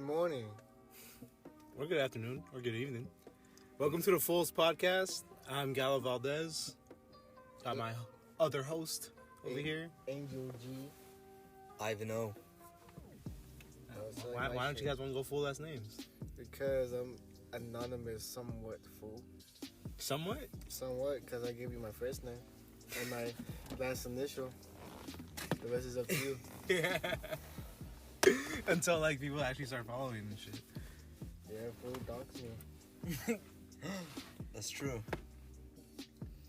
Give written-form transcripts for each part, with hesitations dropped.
morning. Or good afternoon. Or good evening. Welcome to the Fools Podcast. I'm Gallo Valdez. Got my other host over here. Angel G. Ivan O. Why don't you guys want to go full last names? Because I'm anonymous somewhat, fool. Somewhat? Somewhat, because I gave you my first name and my last initial. The rest is up to you. Yeah. Until people actually start following and shit. Yeah, fool, dox me. That's true.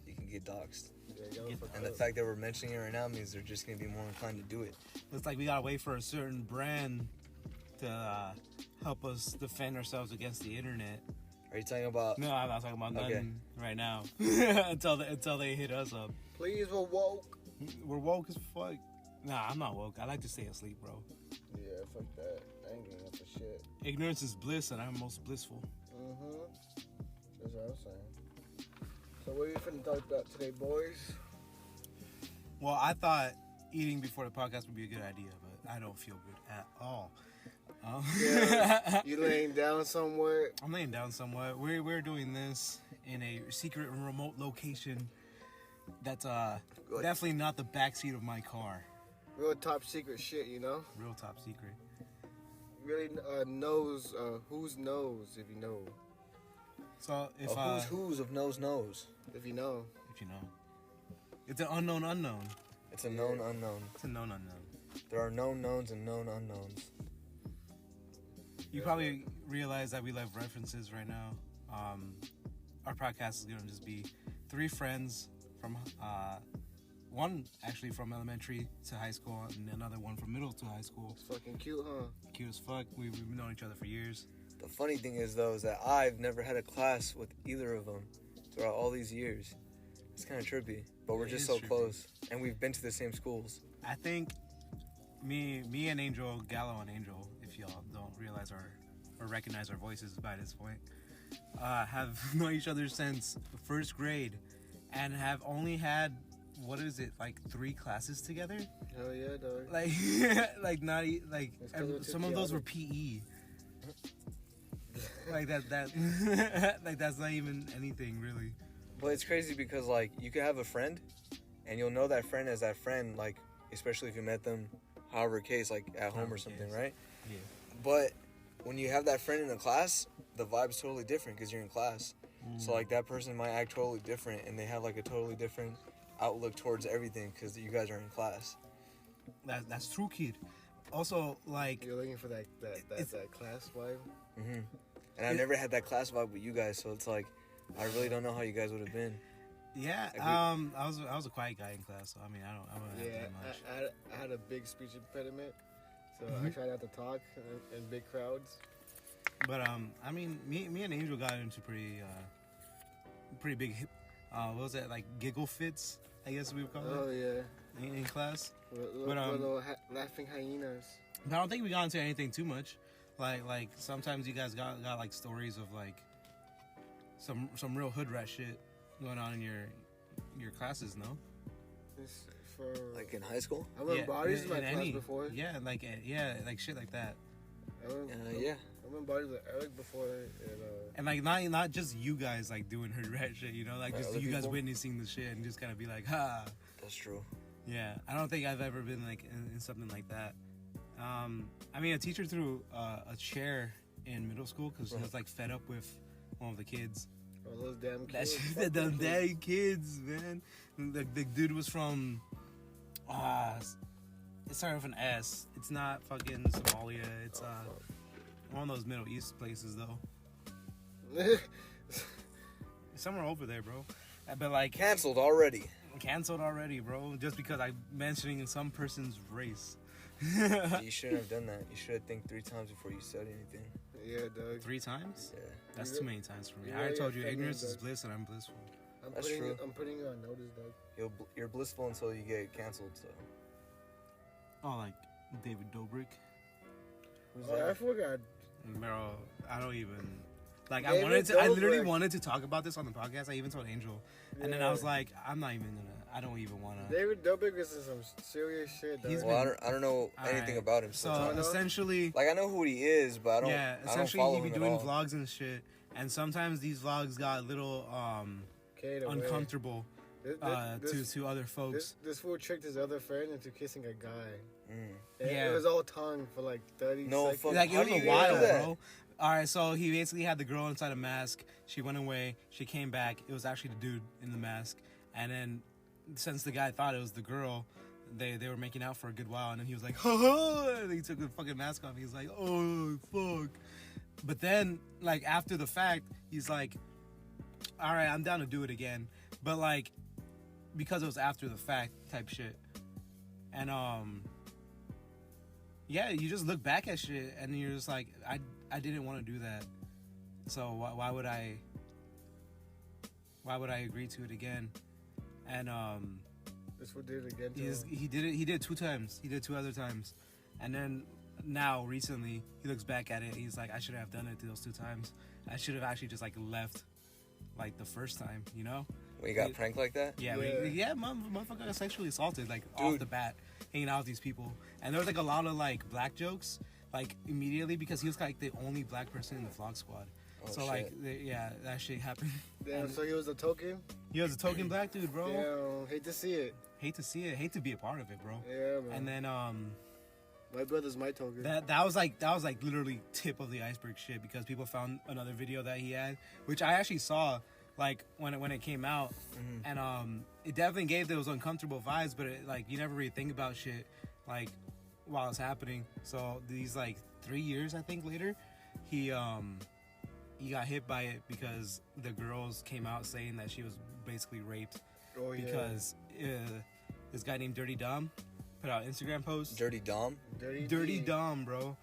You can get doxxed. Yeah, And the fact that we're mentioning it right now means they're just going to be more inclined to do it. Looks like we gotta wait for a certain brand to help us defend ourselves against the internet. Are you talking about... No, I'm not talking about nothing right now. until they hit us up. Please, we're woke. We're woke as fuck. Nah, I'm not woke. I like to stay asleep, bro. Yeah, fuck that. I ain't getting up for shit. Ignorance is bliss, and I'm most blissful. Mm-hmm. That's what I was saying. So what are you finna talk about today, boys? Well, I thought eating before the podcast would be a good idea, but I don't feel good at all. Yeah, you laying down somewhere? I'm laying down somewhat. We're doing this in a secret and remote location that's definitely not the backseat of my car. Real top secret shit, you know? Real top secret. Really knows who's knows, if you know. So if who's of knows. If you know. If you know. It's an unknown unknown. It's a known unknown. It's a known unknown. There are known knowns and known unknowns. You probably realize that we love references right now. Our podcast is going to just be three friends from one actually from elementary to high school and another one from middle to high school. It's fucking cute, huh? Cute as fuck. We've known each other for years. The funny thing is, though, is that I've never had a class with either of them throughout all these years. It's kind of trippy, but we're just so close, and we've been to the same schools. I think me and Angel, Gallo and Angel, if y'all don't realize or recognize our voices by this point, have known each other since first grade and have only had, what is it, 3 classes together? Hell yeah, dog. Some of those were PE. That's not even anything really. But it's crazy because you could have a friend and you'll know that friend as that friend, especially if you met them however case, at home or something, right? Yeah. But when you have that friend in a class, the vibe's totally different because you're in class. So that person might act totally different and they have a totally different outlook towards everything because you guys are in class. That's true, kid. Also, you're looking for that class vibe. Mm-hmm. And I've never had that class vibe with you guys, so it's I really don't know how you guys would have been. Yeah, I was a quiet guy in class, so I don't have that much. I had a big speech impediment, so I tried not to talk in big crowds. But me and Angel got into pretty big what was that, giggle fits, I guess we would call it. Oh yeah. In class. Little laughing hyenas. But I don't think we got into anything too much. Like sometimes you guys got stories of some real hood rat shit going on in your classes, no? For in high school? I remember bodies in my class before. Yeah, shit like that. Yeah. I remember bodies with Eric before. And not just you guys doing hood rat shit, you know, just you guys witnessing the shit and just kind of be like, ha. That's true. Yeah, I don't think I've ever been in something like that. A teacher threw a chair in middle school because he was fed up with one of the kids. Oh, those damn kids. Those damn kids, man. The dude was from it started with an S. It's not fucking Somalia. It's one of those Middle East places though. Somewhere over there, bro. But canceled already. Canceled already, bro. Just because I'm mentioning some person's race. You shouldn't have done that. You should have think 3 times before you said anything. Yeah, dog. 3 times? Yeah. That's too many times for me. I already told you, ignorance is bliss and I'm blissful. That's true. I'm putting you on notice, dog. You're blissful until you get canceled, so. Oh, David Dobrik? Who's that? I forgot. Bro, I don't even... I literally wanted to talk about this on the podcast. I even told Angel. And then I was like, I'm not even gonna... I don't even want to. David Dobrik is in some serious shit. Dog. He's Well, I don't know anything Alright. about him. So essentially, like I know who he is, but I don't. yeah, I don't essentially follow he be him at doing all. vlogs and shit, and sometimes these vlogs got a little Okay, the way. uncomfortable to other folks. This fool tricked his other friend into kissing a guy. And Yeah. It was all tongue for like 30 No, seconds. fuck. Like it How was do a you while, do that? bro. All right, so he basically had the girl inside a mask. She went away. She came back. It was actually the dude in the mask. And then, since the guy thought it was the girl, they were making out for a good while. And then he was like, ha ha! And he took the fucking mask off. He was like, oh fuck. But then, like after the fact, he's like, all right, I'm down to do it again. But like, because it was after the fact type shit. And yeah, you just look back at shit and you're just like, I didn't want to do that, so why would I agree to it again? And This fool did it again. To him. he did it 2 times. He did 2 other times, and then now recently he looks back at it. He's like, I shouldn't have done it those 2 times. I should have actually just like left like the first time, you know? When you got pranked like that? Yeah, motherfucker got sexually assaulted like off Dude. the bat, hanging out with these people, and there was like a lot of like black jokes, like immediately because he was like the only black person in the vlog squad. Oh, So shit. like, that shit happened. Damn, so he was a token? He was a token black dude, bro. Damn, hate to see it. Hate to see it. Hate to be a part of it, bro. Yeah, man. And then My brother's my token. that was like literally tip of the iceberg shit, because people found another video that he had, which I actually saw like when it came out, and it definitely gave those uncomfortable vibes, but it, like you never really think about shit like while it's happening. So these like 3 years I think later, he got hit by it because the girls came out saying that she was basically raped. Oh, yeah. Because this guy named Dirty Dom put out Instagram posts. Dirty Dom? Dirty Dom, bro.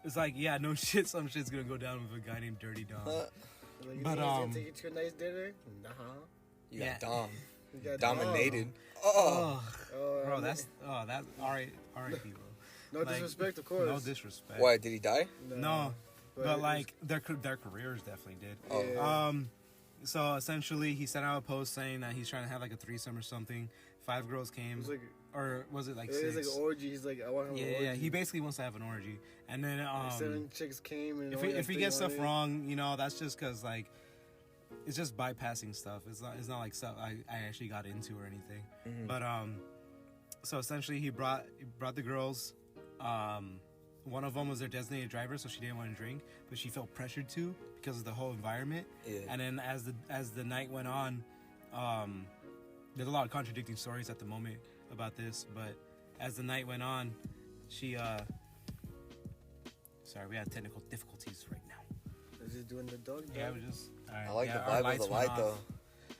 It's like, yeah, no shit, some shit's gonna go down with a guy named Dirty Dom. Like, you But, think he's gonna take you to a nice dinner? Nah. You got Yeah. Dom. You got Dominated. Oh, Oh, bro, man. that's R.I.P. bro. No Like, disrespect, of course. No disrespect. Why, did he die? No, but it was- like their careers definitely did. Oh. Yeah. So essentially, he sent out a post saying that he's trying to have like a threesome or something. 5 girls came, It was like, or was it like it 6? was like an orgy. He's like, I want to have an orgy. Yeah. He basically wants to have an orgy, and then Like 7 chicks came, and if we get stuff wrong, you know, that's just because like it's just bypassing stuff. It's not like stuff I actually got into or anything. Mm-hmm. But so essentially he brought the girls. One of them was their designated driver, so she didn't want to drink, but she felt pressured to because of the whole environment. Yeah. And then as the night went on, there's a lot of contradicting stories at the moment about this, but as the night went on, she sorry, we had technical difficulties right now. They're just doing the dog. Yeah, we just. I like the our vibe of lights the went light, off. though.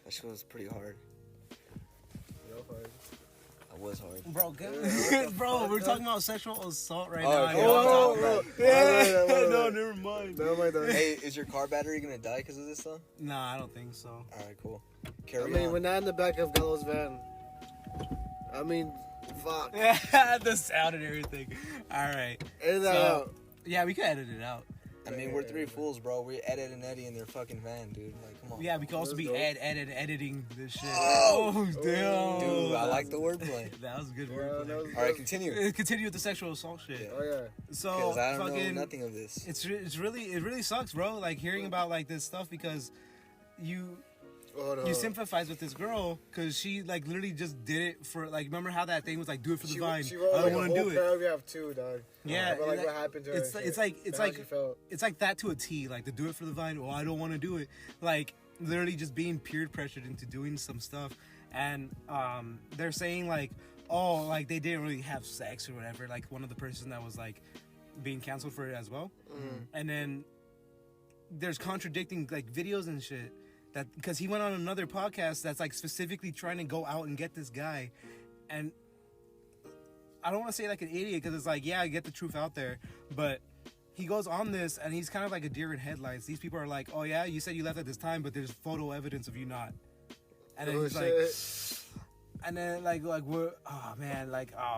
That shit was pretty hard. Real hard. That was hard. Bro, bro, we're talking about sexual assault right Oh, now. okay. You Oh, know? bro. Yeah. No, No, never mind. Never mind, though. Hey, is your car battery gonna die because of this, though? Nah, I don't think so. Alright, cool. I Carry mean, on. we're not in the back of Gallo's van. I mean, fuck. The sound and everything. All right. Edit that So- out. Yeah, we could edit it out. I mean, we're 3 fools, bro. We're Ed and Eddie in their fucking van, dude. Like, come on. Yeah, we could also Let's be go. editing this shit. Oh! Damn. Dude, I like the wordplay. That was good Yeah, wordplay. that was- Alright, continue. Continue with the sexual assault shit. Yeah. Oh, yeah. So Because I don't fucking, know nothing of this. it really sucks, bro. Like hearing about like this stuff because you Hold on. you sympathize with this girl because she like literally just did it for like, remember how that thing was like, do it for the vine. She wrote I like don't a want to whole do it. paragraph too, dog. Yeah, About, like that- what happened to her. it's and it's shit, like it's and how like she felt. it's like that to a T. Like the do it for the vine. Oh, I don't want to do it. Like literally just being peer pressured into doing some stuff, and they're saying like, oh, like they didn't really have sex or whatever. Like one of the person that was like being canceled for it as well, and then there's contradicting like videos and shit. That because he went on another podcast that's like specifically trying to go out and get this guy, and I don't want to say like an idiot because it's like, yeah, I get the truth out there, but he goes on this and he's kind of like a deer in headlights. These people are like, oh yeah, you said you left at this time, but there's photo evidence of you not. And then Oh, he's shit. like, and then like we're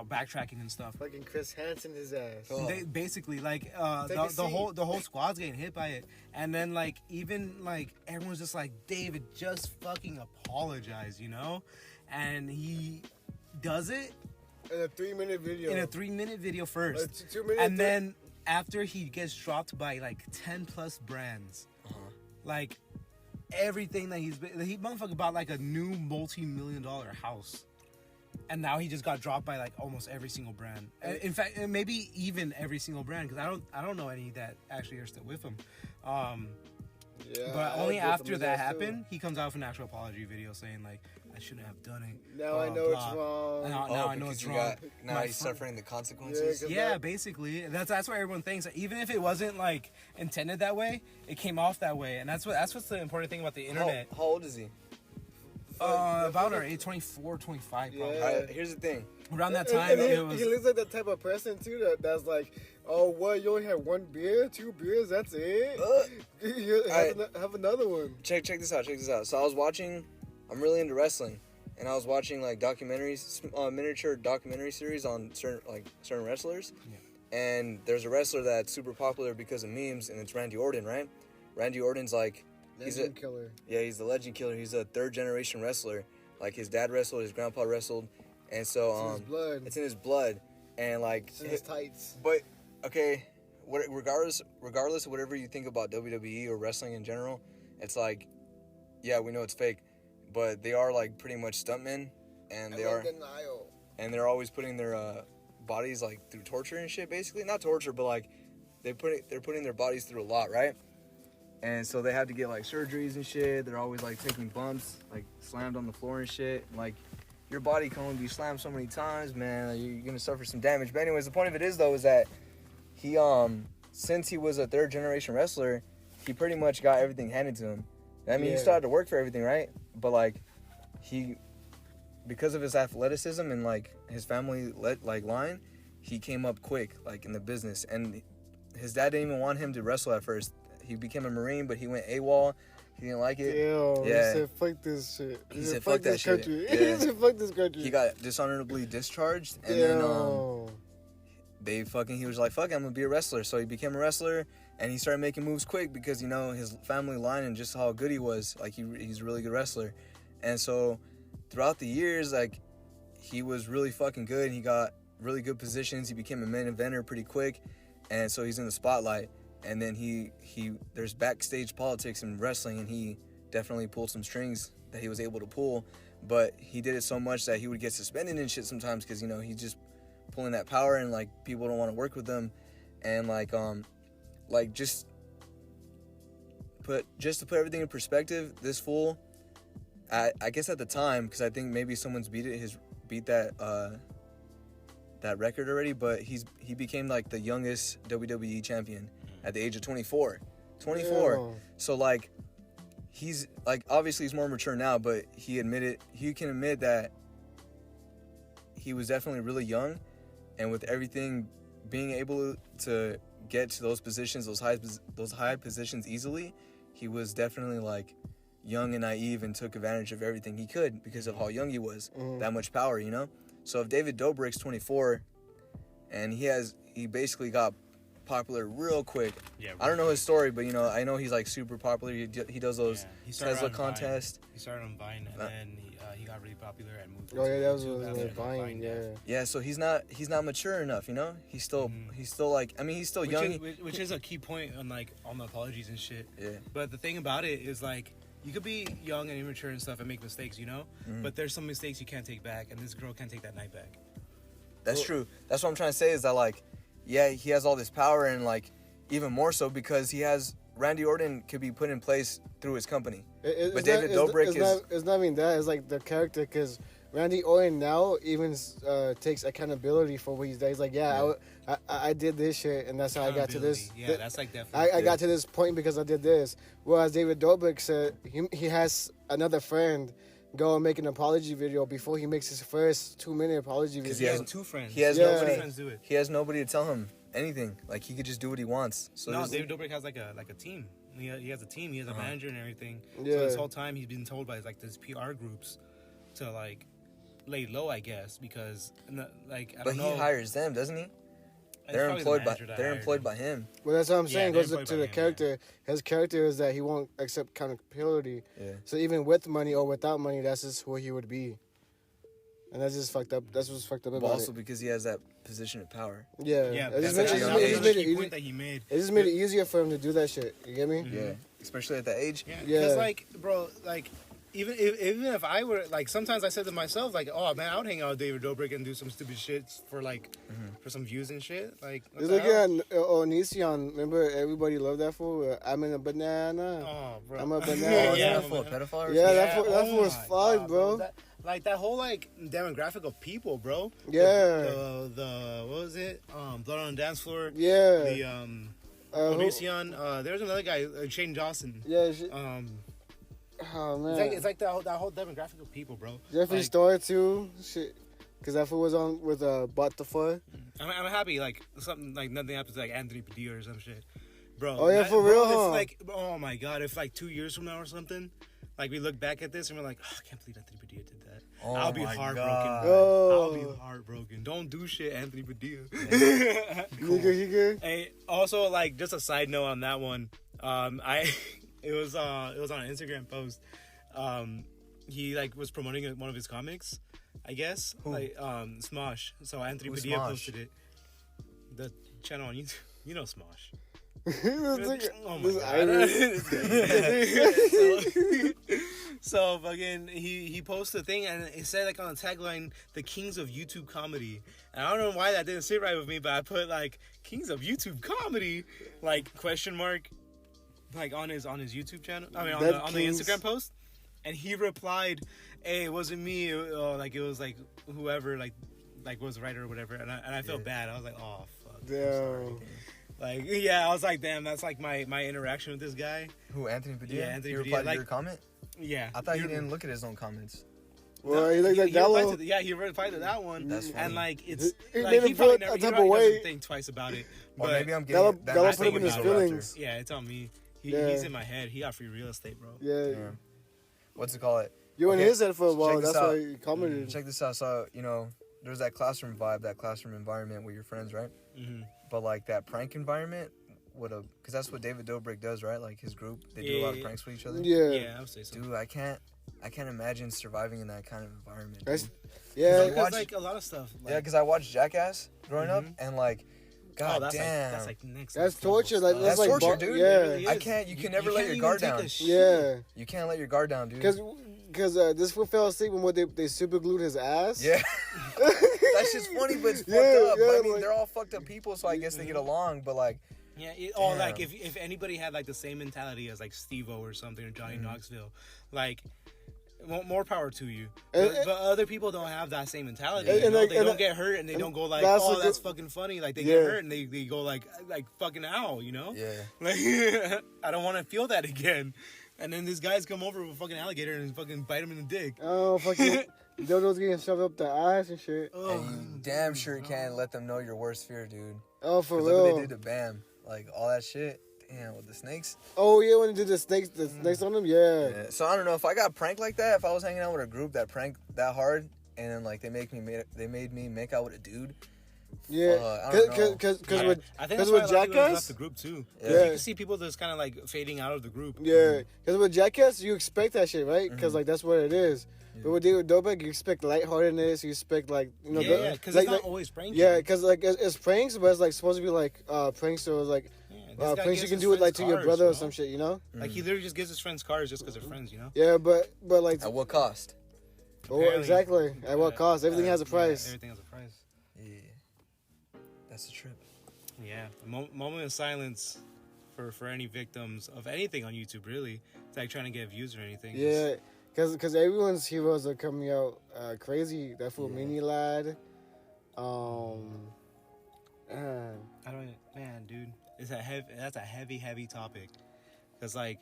backtracking and stuff. Fucking Chris Hansen his ass. Oh. They basically like Take a the seat. whole squad's getting hit by it, and then like even like everyone's just like, David, just fucking apologize, you know. and he does it In a 3-minute video. in a 3-minute video first, 2 minutes. and then after he gets dropped by like 10 plus brands, like everything that he motherfucker bought like a new multi-million-dollar house. And now he just got dropped by like almost every single brand. In fact, maybe even every single brand, because I don't know any that actually are still with him. But only after that happened, he comes out with an actual apology video saying like, I shouldn't have done it. Now I know it's wrong. Now I know it's wrong. Now he's suffering the consequences. Yeah, basically. That's why everyone thinks that even if it wasn't like intended that way, it came off that way. And that's what's the important thing about the internet. How old is he? About our age, 24, 25 probably. Yeah. Here's the thing. Around that time, he it was... He looks like the type of person, too, that's like, oh, what, you only had 1 beer, 2 beers, that's it? Have another one. Check this out. So I'm really into wrestling. And I was watching, like, documentaries, miniature documentary series on certain wrestlers. Yeah. And there's a wrestler that's super popular because of memes, and it's Randy Orton, right? Randy Orton's, like... Legend killer. Yeah, he's the legend killer. He's a 3rd generation wrestler. Like, his dad wrestled, his grandpa wrestled. And so, it's in his blood. And, like... It's in his tights. But, okay, regardless of whatever you think about WWE or wrestling in general, it's like, yeah, we know it's fake. But they are, like, pretty much stuntmen. And they are... Denial. And they're always putting their bodies, like, through torture and shit, basically. Not torture, but, like, they're putting their bodies through a lot, right? And so they have to get, like, surgeries and shit. They're always, like, taking bumps, like, slammed on the floor and shit. Like, your body can only be slammed so many times, man. Like, you're going to suffer some damage. But anyways, the point of it is, though, is that he, since he was a 3rd-generation wrestler, he pretty much got everything handed to him. I mean, he still had to work for everything, right? But, like, because of his athleticism and, like, his family, line, he came up quick, like, in the business. And his dad didn't even want him to wrestle at first. He became a Marine, but he went AWOL. He didn't like it. He said, fuck this shit. He said, fuck that shit. Country. Yeah. He said, fuck this country. He got dishonorably discharged, and then he was like, fuck it, I'm gonna be a wrestler. So he became a wrestler, and he started making moves quick because, you know, his family line and just how good he was. Like, he's a really good wrestler. And so throughout the years, like, he was really fucking good, and he got really good positions. He became a main eventer pretty quick, and so he's in the spotlight. And then there's backstage politics in wrestling, and he definitely pulled some strings that he was able to pull, but he did it so much that he would get suspended and shit sometimes because, you know, he's just pulling that power, and, like, people don't want to work with him. And, just to put everything in perspective, this fool, I guess at the time, because I think maybe someone's beat that record already, but he became, like, the youngest WWE champion at the age of 24. Yeah. So, like, he's, like, obviously he's more mature now, but he can admit that he was definitely really young, and with everything, being able to get to those positions, those high positions easily, he was definitely, like, young and naive and took advantage of everything he could because of how young he was. That much power, you know? So if David Dobrik's 24 and he basically got popular real quick. Yeah, I don't know his story, but, you know, I know he's, like, super popular. He does those Tesla contests. He started on Vine, and then he got really popular and moved. Oh yeah, that was Vine. Yeah. Yeah, so he's not mature enough, you know. He's still like, I mean, he's still young. Which is a key point on, like, on the apologies and shit. Yeah. But the thing about it is, like, you could be young and immature and stuff and make mistakes, you know. But there's some mistakes you can't take back, and this girl can't take that night back. That's true. That's what I'm trying to say is that, like, yeah, he has all this power, and, like, even more so because Randy Orton could be put in place through his company. But David Dobrik it's not even that. It's like the character, because Randy Orton now even takes accountability for what he's done. He's like, I did this shit, and that's how I got to this. Yeah, that's like definitely. I got to this point because I did this. Whereas David Dobrik said he has another friend go and make an apology video before he makes his first 2-minute apology video. Because he has 2 friends. He has nobody. Friends do it. He has nobody to tell him anything. Like, he could just do what he wants. So no, David Dobrik has like a team. He has a team. He has a manager and everything. Yeah. So this whole time he's been told by, like, this PR groups to, like, lay low, I guess, because, like, I don't know. But he hires them, doesn't he? They're employed by him. Well, that's what I'm saying. Goes to the character. Yeah. His character is that he won't accept accountability. Yeah. So even with money or without money, that's just who he would be. And that's just fucked up. That's what's fucked up But about also it. because he has that position of power. Yeah. Yeah, It that's just actually made- it just another made key easy- point that he made. It just made it easier for him to do that shit. You get me? Yeah, especially at that age. Yeah, Yeah. because like, bro, like, even if I were like, sometimes I said to myself, like, oh man, I would hang out with David Dobrik and do some stupid shit for like, for some views and shit. Like, what Just the look hell? at Onision. Remember, everybody loved that fool. I'm in a banana. Oh, bro. I'm a Oh, banana. is Yeah, that for a pedophile? Or Yeah, something? that fool was my fun, God, bro. That whole like demographic of people, bro. Yeah. The what was it? Blood on the Dance Floor. Yeah. The who- Onision. There's another guy, Shane Dawson. Yeah. Oh man. It's like that whole demographic of people, bro. Jeffree Like, Star too. Shit. Cause that fool was on with Bot the Four. I'm happy, like, something, like, nothing happens to, like, Anthony Padilla or some shit. Bro. Oh, yeah, for real, It's huh? like, oh, my God, if, like, 2 years from now or something, like, we look back at this and we're like, oh, I can't believe Anthony Padilla did that. Oh I'll be my heartbroken. God. Oh. I'll be heartbroken. Don't do shit, Anthony Padilla. You good? Hey, also, like, just a side note on that one. It was on an Instagram post. He, like, was promoting one of his comics, I guess. Who? Like, Smosh. So Anthony Who's Padilla Smosh? posted it. The channel on YouTube. You know Smosh. Oh my Irish. God. So fucking he posted a thing and it said like on the tagline, the kings of YouTube comedy. And I don't know why that didn't sit right with me, but I put like kings of YouTube comedy, like question mark, like on his YouTube channel. I mean on the Instagram post. And he replied, "Hey, it wasn't me. Like it was like whoever like was the writer or whatever." And I felt bad. I was like, "Oh fuck." I'm sorry. Damn. Like yeah, I was like, "Damn, that's like my interaction with this guy." Who, Anthony Padilla? Yeah, Anthony he Padilla, replied to like- your comment? Yeah. I thought he didn't look at his own comments. Well, he looked like he replied Gallo. to he replied to that one. That's funny. And like it's He like made he him probably feel never a he type probably of doesn't way. think twice about it. Or But maybe I'm Gallo- getting that Gallo mixed put him up in with his Joe feelings. Raptor. yeah, it's on me. Yeah. He's in my head. He got free real estate, bro. Yeah. Yeah. What's it called? You were in Okay, his head for a while. check this That's why out. he commented. Check this out. So, there's that classroom vibe, that classroom environment with your friends, right? Mm-hmm. But like that prank environment because that's what David Dobrik does, right? Like his group, they do a lot of Yeah. pranks with each other. Yeah. Yeah, I would say so. Dude, I can't imagine surviving in that kind of environment. That's- dude. Yeah. Like, watch- like a lot of stuff. Like, Yeah, because I watched Jackass growing up, Mhm. and like, God that's damn, that's like next. That's level torture. Like, stuff. that's That's like torture, bar- dude. Yeah. It really I is. can't. You can never let can't your even guard take down. a shit. Yeah. You can't let your guard down, dude. Because this fool fell asleep when they super glued his ass. Yeah, that's just funny, but it's fucked Yeah, up. yeah, But I mean, like- they're all fucked up people, so I guess they get along. But like, Yeah, Damn. like if anybody had like the same mentality as like Steve-O or something or Johnny Knoxville, like more power to you. And- But other people don't have that same mentality. And- you and know? like- They and don't get hurt and they don't go like, that's oh, a that's good- fucking funny. Like they Yeah. get hurt and they go like fucking ow, you know? yeah, Like I don't want to feel that again. And then these guys come over with a fucking alligator and fucking bite him in the dick. Oh, fucking dildos getting shoved up the ass and shit. Oh, and you damn sure can't let them know your worst fear, dude. Oh, for 'Cause look what real. they did to Bam, like all that shit. Damn, with the snakes. Oh, yeah, when they did the snakes on them, yeah. Yeah. So I don't know if I got pranked like that. If I was hanging out with a group that pranked that hard, and then like they made me make out with a dude. Yeah. I don't know. Because Yeah. with I think because that's why with a lot of people left Jackass, the group too. Yeah. You can see people just kind of like fading out of the group. yeah, because with Jackass, you expect that shit, right? Because Mhm. like that's what it is. Yeah. But with David Dobrik, you expect lightheartedness. You expect like Yeah, because like, it's not like- always pranking. yeah, because like it's pranks, but it's like supposed to be like pranks. So it's like Yeah, this guy pranks you gives can his do it like friends to your cars, brother or bro. some shit, you know? Like he literally just gives his friends cars just because they're friends, you know? Yeah, but like At what cost? oh, Apparently. exactly. At what cost? Everything has a Yeah, price. everything has a price. Yeah, that's the trip. Yeah, moment of silence for any victims of anything on YouTube. Really, it's like trying to get views or anything. Yeah, because everyone's heroes are coming out crazy. That fool Yeah. Mini Lad. I don't, man, dude. That's a heavy topic. Cause like,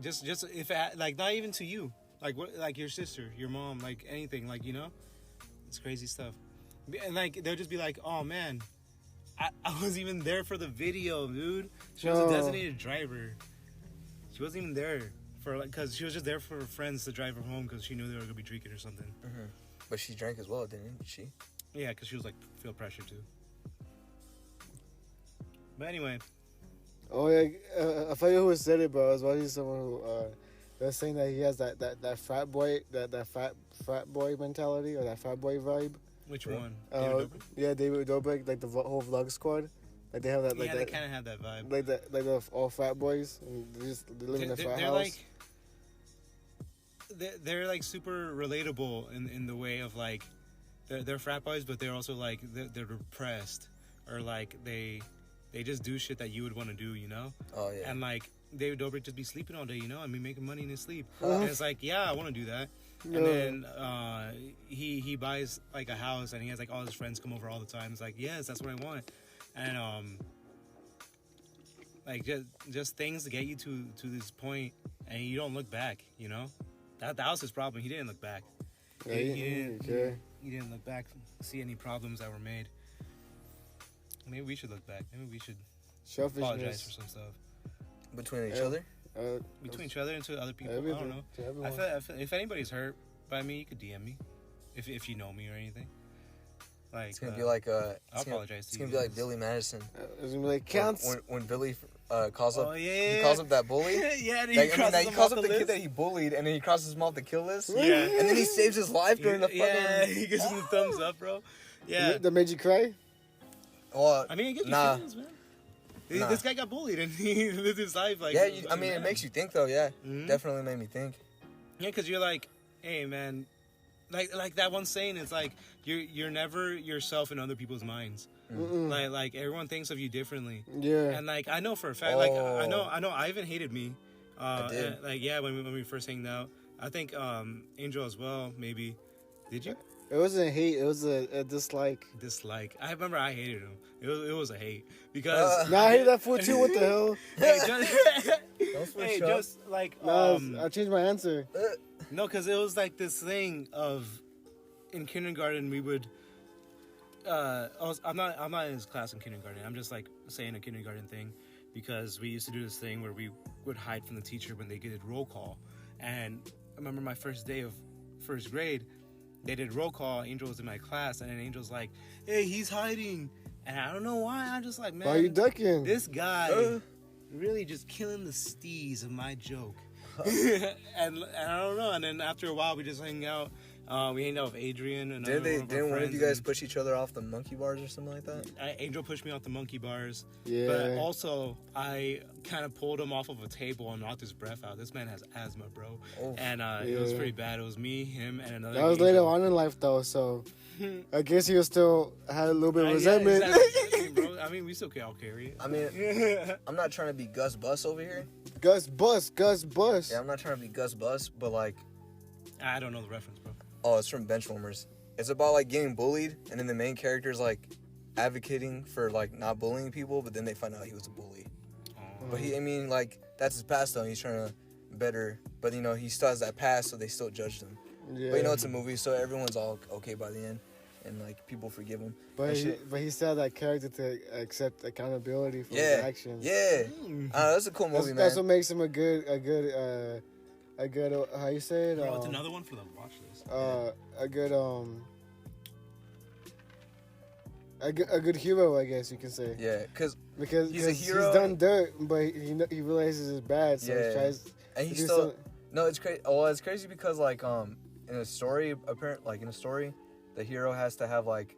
just if it, like not even to you, like what, like your sister, your mom, like anything, like it's crazy stuff. And like they'll just be like, oh man, I wasn't even there for the video, dude. She was No. a designated driver. She wasn't even there for like, cause she was just there for her friends to drive her home because she knew they were gonna be drinking or something. Mm-hmm. But she drank as well, didn't she? Yeah, because she was like feel pressure too. But anyway, Oh yeah, I forget who said it, but I was watching someone who they're saying that he has that frat boy frat boy mentality or that frat boy vibe. Which one? David Dobrik? Yeah, David Dobrik, like the whole vlog squad. Like they have that. Like yeah, they kind of have that vibe. Like the all frat boys, and they live in a frat house. Like, they're like super relatable in the way of like they're frat boys, but they're also like they're depressed, or like they just do shit that you would want to do, you know? Oh yeah. And like David Dobrik just be sleeping all day, you know? I mean, making money in his sleep. And it's like, yeah, I want to do that. No. And then he buys like a house, and he has like all his friends come over all the time. It's like, yes, that's what I want. And like just things to get you to this point, and you don't look back, you know? That was his problem. He didn't look back. Yeah, He didn't look back, see any problems that were made. Maybe we should look back. Maybe we should apologize for some stuff. Between each other? Between each other and to other people. Everything, I don't know. I feel if anybody's hurt by me, you could DM me. If you know me or anything. Like, it's gonna be like I'll apologize to it's you. gonna be like Billy Madison. It's gonna be like counts. When Billy calls up, yeah. he calls up that bully. Yeah, he calls up the kid that he bullied, and then he crosses him off the kill list. Yeah, and then he saves his life during the fucking. Yeah, he gives him the thumbs up, bro. Yeah, That made you cry. Well, I mean, it gives you feelings, man. Nah. This guy got bullied, and he lived his life like. Yeah, I mean, it makes you think, though. Yeah, definitely made me think. Yeah, because you're like, hey, man, like that one saying is like you're never yourself in other people's minds. Like everyone thinks of you differently. Yeah. And like I know for a fact, like I know Ivan hated me. I did. Like yeah, when we first hanged out, I think Angel as well. Maybe. Did you? It wasn't hate. It was a dislike. Dislike. I remember I hated him. It was a hate because. Nah, I hated that fool too. What the hell? Hey, just like I changed my answer. No, because it was like this thing of in kindergarten we would. I'm not in his class in kindergarten. I'm just like saying a kindergarten thing because we used to do this thing where we would hide from the teacher when they did roll call. And I remember my first day of first grade, they did roll call. Angel was in my class, and then Angel's like, "Hey, he's hiding," and I don't know why. I'm just like, man, why are you ducking? This guy really just killing the steez of my joke. and I don't know. And then after a while, we just hang out. We hanged out with Adrian and didn't one of you guys push each other off the monkey bars or something like that? Angel pushed me off the monkey bars. Yeah. But also, I kind of pulled him off of a table and knocked his breath out. This man has asthma, bro. Oh. And it was pretty bad. It was me, him, and another. That was later on in life, though. So I guess he was still had a little bit of resentment. Yeah, exactly, bro. I mean, we still can all carry it. I mean, I'm not trying to be Gus Bus over here. Gus Bus. Yeah, I'm not trying to be Gus Bus, but like, I don't know the reference, bro. Oh, it's from Benchwarmers. It's about like getting bullied, and then the main character's like advocating for like not bullying people, but then they find out he was a bully. But like that's his past though. He's trying to better, but he still has that past, so they still judged him. Yeah. But it's a movie, so everyone's all okay by the end, and like people forgive him. But he still had that character to accept accountability for his actions. Yeah, that's a cool movie, man. That's what makes him a good how you say it? Bro, it's another one for the watch list. A good hero, I guess you can say. Yeah, because he's a hero. He's done dirt, but he realizes it's bad, so he tries. And he still no, it's crazy. Well, it's crazy because like in a story, the hero has to have like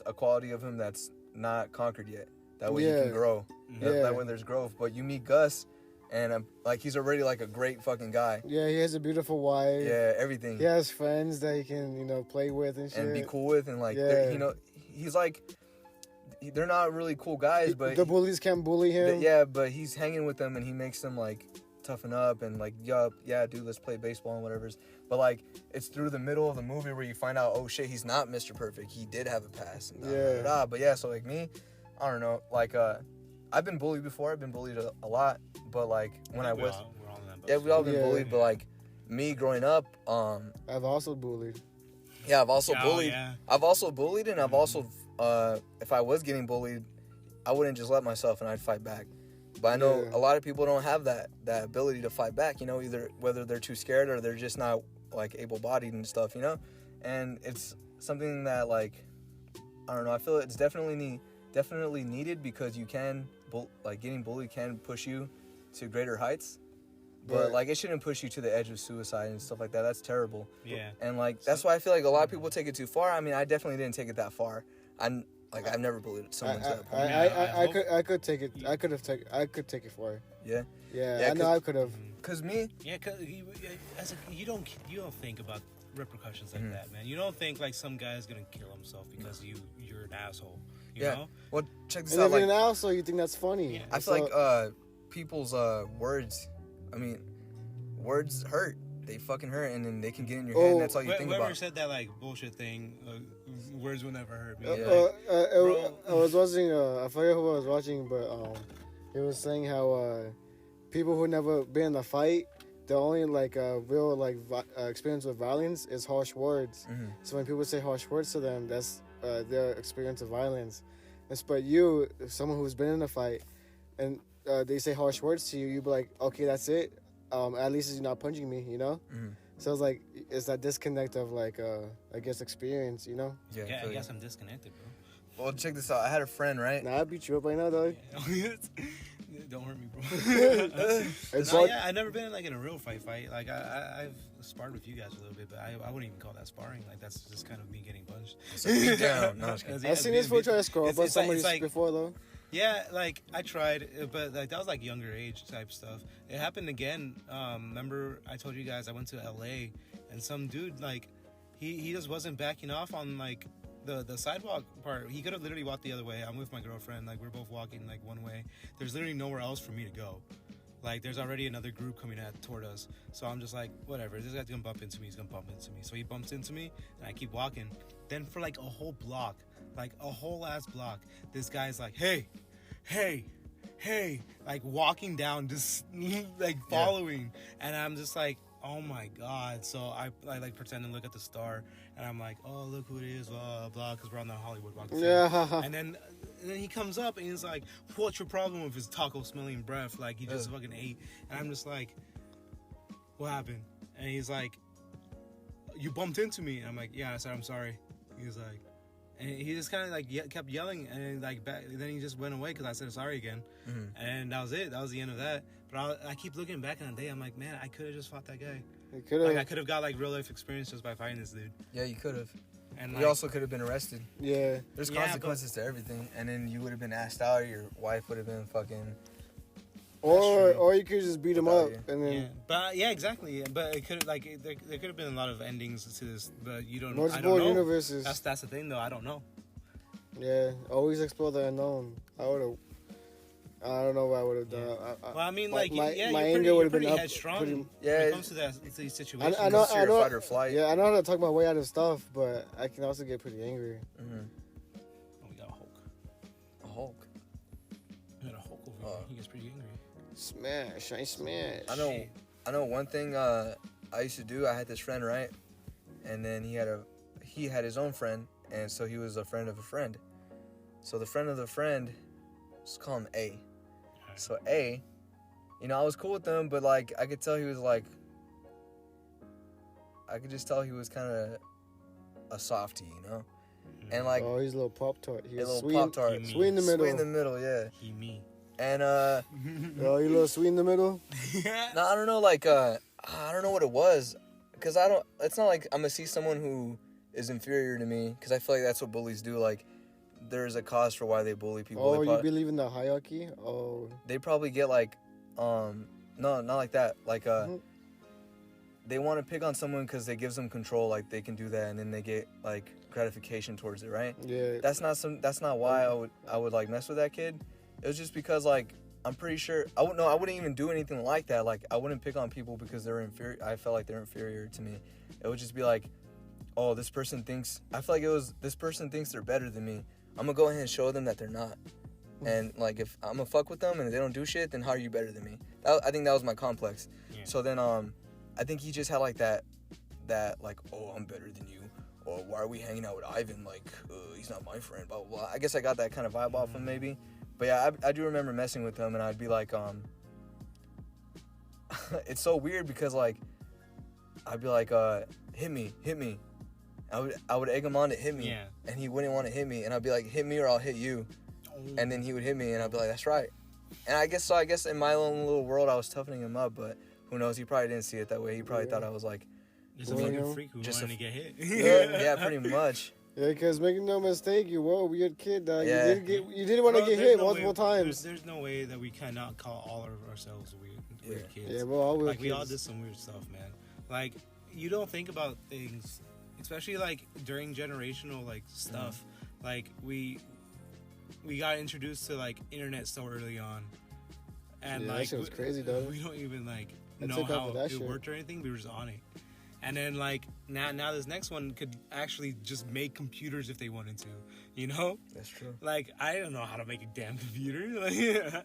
a quality of him that's not conquered yet. That way you can grow. That way there's growth. But you meet Gus. And like he's already like a great fucking guy. Yeah, he has a beautiful wife. Yeah, everything. He has friends that he can play with and shit. And be cool with, and like he's like they're not really cool guys, but the bullies can't bully him. But he's hanging with them and he makes them like toughen up and like yeah, dude, let's play baseball and whatever. But like it's through the middle of the movie where you find out, oh shit, he's not Mr. Perfect. He did have a past. And But yeah, so like me, I don't know, like I've been bullied before. I've been bullied a lot, but like when I was, we've all been bullied. But like me growing up, I've also bullied. Yeah, I've also bullied. Yeah. I've also bullied, and I've also, if I was getting bullied, I wouldn't just let myself, and I'd fight back. But I know a lot of people don't have that ability to fight back. Either whether they're too scared or they're just not like able-bodied and stuff. And it's something that like I don't know. I feel it's definitely needed because you can. Like getting bullied can push you to greater heights, But like, it shouldn't push you to the edge of suicide and stuff like that. That's terrible. Yeah. And like, that's why I feel like a lot of people take it too far. I mean, I definitely didn't take it that far. I've never bullied someone to that point. I could take it. I could take it for her. Yeah. Yeah, I know I could have. Cause me. Yeah, cause you don't think about repercussions like that, man. You don't think like some guy's gonna kill himself because you're an asshole. You know? Well, check this And out. if Like, you're an asshole, you think that's funny. Yeah. I feel like people's words. I mean, words hurt. They fucking hurt, and then they can get in your head, and that's all you think Whoever about. said that like bullshit thing, words will never hurt me. I was watching. I forget who I was watching, but he was saying how people who never been in a fight, the only like real like experience with violence is harsh words. Mm-hmm. So when people say harsh words to them, that's their experience of violence. But you, someone who's been in a fight, and they say harsh words to you, you be like, okay, that's it. At least you're not punching me, you know. Mm-hmm. So it's like it's that disconnect of like I guess experience, you know. Yeah, I guess I'm disconnected, bro. Well, check this out. I had a friend, right? Nah, I beat you up right now, dog. Don't hurt me, bro. It's I've never been in a real fight. Like I've sparred with you guys a little bit, but I wouldn't even call that sparring. Like that's just kind of me getting punched. So beat down. No, I'm just kidding. I've seen this fool try to scroll up on somebody before though. Yeah, like I tried, but like that was like younger age type stuff. It happened again. Remember I told you guys I went to LA and some dude like he just wasn't backing off on like the sidewalk part. He could have literally walked the other way. I'm with my girlfriend, like we're both walking like one way. There's literally nowhere else for me to go. Like there's already another group coming toward us. So I'm just like, whatever, this guy's gonna bump into me, he's gonna bump into me. So he bumps into me and I keep walking. Then for like a whole block, like a whole ass block, this guy's like, hey, like walking down, just like following. And I'm just like, oh my God. So I like pretend to look at the star and I'm like, oh, look who it is, blah, blah, because we're on the Hollywood Walk of Fame. Yeah. And then he comes up and he's like, what's your problem with his taco smelling breath? Like he just fucking ate. And I'm just like, what happened? And he's like, you bumped into me. And I'm like, yeah. I said, I'm sorry. He's like, and he just kind of like kept yelling and like back. Then he just went away because I said sorry again. Mm-hmm. And that was it. That was the end of that. But I keep looking back on the day. I'm like, man, I could have just fought that guy. Like I could have got like real life experience just by fighting this dude. Yeah, you could have. And you also could have been arrested. Yeah. There's consequences to everything, and then you would have been asked out. Or your wife would have been fucking. Or you could just beat him up and then. Yeah. But yeah, exactly. But it could like there could have been a lot of endings to this, but you don't. Multiple I don't know. universes. That's the thing, though. I don't know. Yeah, always explore the unknown. I don't know what I would have done. Well, I mean, my you're anger would have pretty been headstrong when yeah, it comes to these situations. I know. Fight or flight. Yeah, I know how to talk my way out of stuff, but I can also get pretty angry. Mm-hmm. Oh, we got a Hulk. A Hulk. We got a Hulk over here. He gets pretty angry. Smash! I smash. I know one thing I used to do. I had this friend, right, and then he had his own friend, and so he was a friend of a friend. So the friend of the friend, let's call him A. So A, I was cool with him, but like I could tell he was like, I could just tell he was kind of a softie, and like he's a little Pop-Tart. He's a little sweet, Pop-Tart, sweet in the middle. Sweet in the middle, yeah. He me. And you a little sweet in the middle. No, I don't know, like I don't know what it was, cause it's not like I'm gonna see someone who is inferior to me, cause I feel like that's what bullies do, like. There's a cause for why they bully people. Oh, you believe in the hierarchy? Oh. They probably get like, no, not like that. Like, they want to pick on someone because they gives them control. Like they can do that, and then they get like gratification towards it, right? Yeah. That's not why I would like mess with that kid. It was just because like I'm pretty sure I wouldn't even do anything like that. Like I wouldn't pick on people because they're inferior. I felt like they're inferior to me. It would just be like, oh, this person thinks. I feel like it was this person thinks they're better than me. I'm gonna go ahead and show them that they're not. And like if I'm gonna fuck with them and they don't do shit, then how are you better than me? I think that was my complex. Yeah. So then I think he just had like that like, oh, I'm better than you, or why are we hanging out with Ivan? Like he's not my friend. Blah blah blah. I guess I got that kind of vibe off him maybe. But yeah, I do remember messing with him, and I'd be like it's so weird because like I'd be like hit me. I would egg him on to hit me, and he wouldn't want to hit me, and I'd be like, hit me or I'll hit you, and then he would hit me, and I'd be like, that's right. And I guess in my own little world I was toughening him up, but Who knows? He probably didn't see it that way. He probably thought I was like, Just a fucking freak who wanted to get hit. yeah, pretty much. Yeah, because make no mistake, you were a weird kid, dog. Yeah. You didn't want to get hit multiple times. There's no way that we cannot call all of ourselves weird kids. Yeah, we're all weird like kids. we all did some weird stuff, man. Like you don't think about things, especially like during generational like stuff. Like we got introduced to like internet so early on, and Yeah, like that shit was crazy, though. we don't even like I know took off how of that it shit. worked or anything. We were just on it. And then, like, now this next one could actually just make computers if they wanted to, you know? That's true. Like, I don't know how to make a damn computer.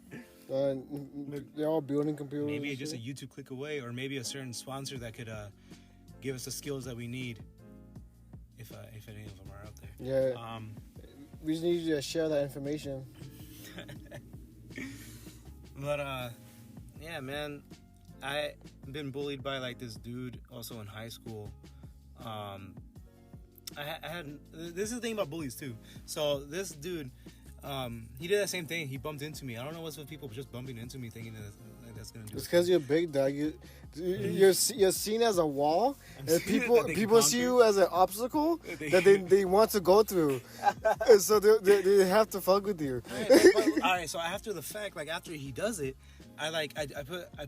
They're all building computers. Maybe and just a shit. YouTube click away, or maybe a certain sponsor that could give us the skills that we need, if any of them are out there. Yeah. We just need you to share that information. But, yeah, man, I've been bullied by, like, this dude also in high school. I had this is the thing about bullies, too. So, this dude, he did that same thing. He bumped into me. I don't know what's with people just bumping into me thinking that's going to do It's because you're big, dog. You're seen as a wall, and people see you as an obstacle that they want to go through. And so they have to fuck with you. All right, so after the fact, like after he does it, I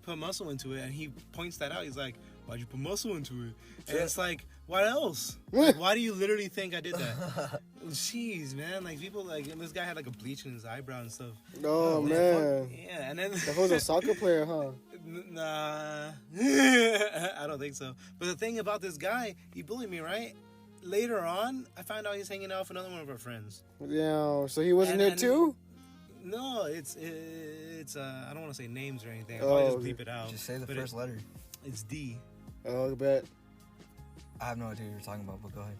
put muscle into it, and he points that out. He's like, "Why'd you put muscle into it?" And it's like, what else? Like, why do you literally think I did that? Jeez, man. Like people like this guy had like a bleach in his eyebrow and stuff. Oh man. Yeah, and then That was a soccer player, huh? Nah, I don't think so. But the thing about this guy, he bullied me, right? Later on, I found out he's hanging out with another one of our friends. Yeah. So he wasn't there too? No, it's I don't want to say names or anything. I'll probably just bleep it out. Just say the But first letter. It's D. Oh, I bet. I have no idea what you're talking about, but go ahead.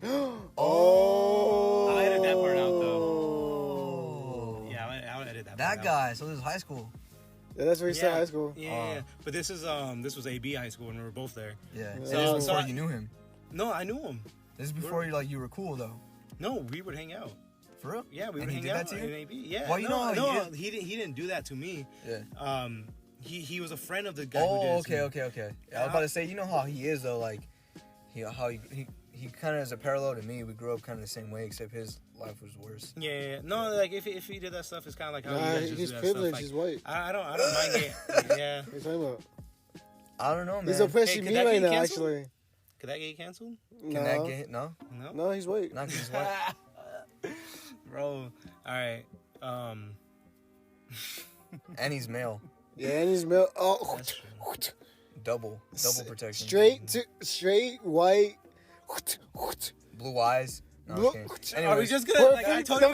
Nah. Oh. I'll edit that part out though. Yeah, I'll edit that. That part guy. Out. So this is high school. Yeah, that's where he started high school. Yeah. But this was AB high school when we were both there. Yeah. Yeah. So this is before you knew him. No, I knew him. This is before you were cool though. No, we would hang out. For real? Yeah, we And would he hang did out that to you? in AB. Yeah. Well, you know how he didn't do that to me. Yeah. He was a friend of the guy. Oh, who did it to me. okay. Yeah, I was about to say, you know how he is though, like, he kind of is a parallel to me. We grew up kind of the same way, except his life was worse. Yeah. No, like if he did that stuff, it's kind of like how Nah, you guys just he's do that privileged. stuff. He's Like, white. I don't mind it. Yeah. What are you talking about? I don't know, man. He's oppressing could me that right get now, canceled? actually. Could that get canceled? Can that get no? No. No, he's white. Not 'cause he's white. Bro, all right. And he's male. Yeah, and he's male. Oh, That's true. Double protection. Straight, white. Blue eyes. No, I'm Blue- just kidding. Are we Anyways. just gonna like I told you?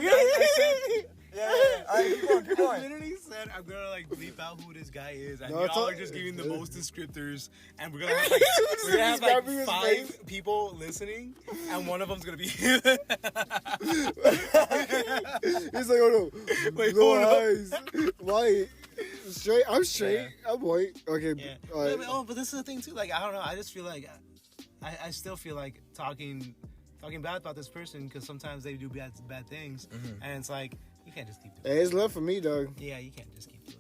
Yeah. All right, keep I going. literally said I'm gonna like bleep out who this guy is, and No, y'all it's all- are just giving the most descripts, and we're gonna have like, Describing his 5 face. people listening, and one of them's gonna be. He's like, oh no. Wait, Blue hold up. eyes. White. Straight. I'm straight. I'm white. Okay. Yeah. All right. But this is the thing too. Like I don't know. I just feel like I still feel like talking bad about this person because sometimes they do bad things, and it's like you can't just keep doing. Hey, it's love for me, dog. Yeah, you can't just keep doing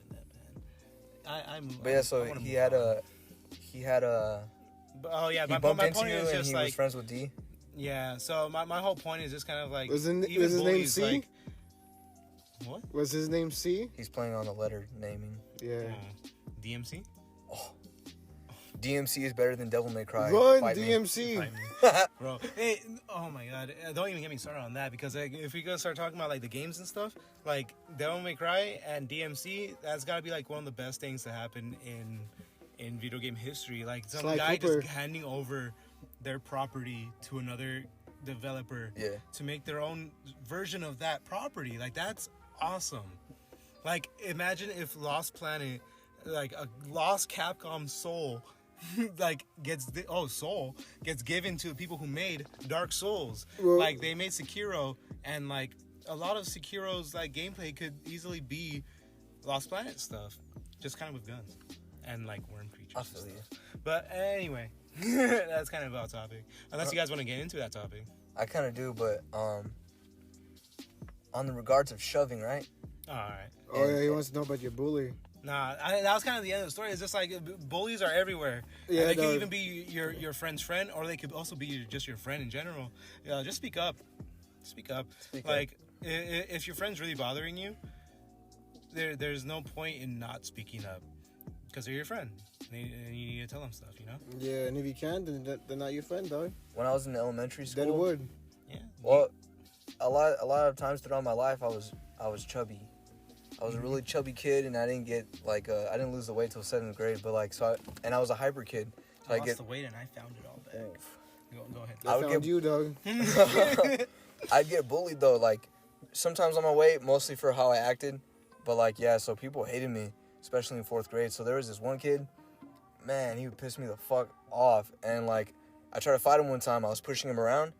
that, man. But yeah, so I wanna he move had on. a. Oh yeah, He my bumped point into you, is and just he like was friends with D. yeah. So my whole point is just kind of like Was his even name bullies, C? like, what? Was his name C? He's playing on the letter naming. Yeah. DMC? DMC is better than Devil May Cry. Run, Fight me. DMC. Fight me. Bro, hey, oh my god, don't even get me started on that because like, if we gonna start talking about like the games and stuff, like Devil May Cry and DMC, that's gotta be like one of the best things to happen in video game history. Like some Sly guy Cooper. just handing over their property to another developer to make their own version of that property. Like that's awesome. Like imagine if Lost Planet, like a lost Capcom soul like Soul gets given to the people who made Dark Souls. Well, like they made Sekiro, and like a lot of Sekiro's like gameplay could easily be Lost Planet stuff, just kind of with guns and like worm creatures. I And feel you. stuff. But anyway, that's kind of about topic. Unless you guys want to get into that topic. I kind of do, but on the regards of shoving, right? All right. Oh yeah, he wants to know about your bully. Nah, that was kind of the end of the story. It's just like bullies are everywhere. Yeah, and they no. can even be your friend's friend, or they could also be just your friend in general. Just speak up. Speak up. If your friend's really bothering you, there's no point in not speaking up because they're your friend. And you need to tell them stuff, you know? Yeah, and if you can't, then they're not your friend, dog. When I was in elementary school, Dead wood. Yeah. Well, a lot of times throughout my life, I was chubby. I was a really chubby kid, and I didn't get I didn't lose the weight till 7th grade. But and I was a hyper kid. So I lost the weight and I found it all back. Go ahead. I found you, dog. I'd get bullied though. Like sometimes on my way, mostly for how I acted. But so people hated me, especially in 4th grade. So there was this one kid, man, he would piss me the fuck off. And I tried to fight him one time. I was pushing him around.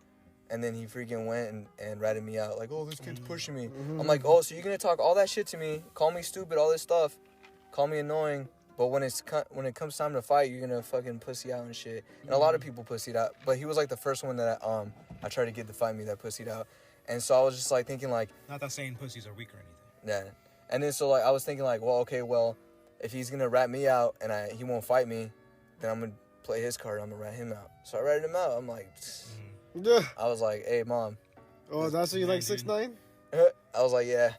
And then he freaking went and ratted me out. Like, oh, this kid's pushing me. Mm-hmm. I'm like, oh, so you're going to talk all that shit to me, call me stupid, all this stuff, call me annoying. But when it comes time to fight, you're going to fucking pussy out and shit. And a lot of people pussied out. But he was the first one that I tried to get to fight me that pussied out. And so I was just thinking Not that saying pussies are weak or anything. yeah. And then so I was thinking if he's going to rat me out and he won't fight me, then I'm going to play his card. I'm going to rat him out. So I ratted him out. I'm like... I was like, hey, Mom. Oh, that's what you like 6'9"? I was like, yeah.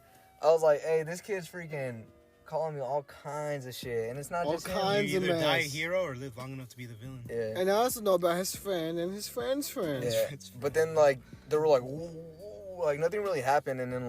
I was like, hey, this kid's freaking calling me all kinds of shit. And it's not All just kinds him. You either of die a mess. hero or live long enough to be the villain. Yeah. And I also know about his friend and his friend's friend. Yeah. But then, they were like, whoa, nothing really happened. And then,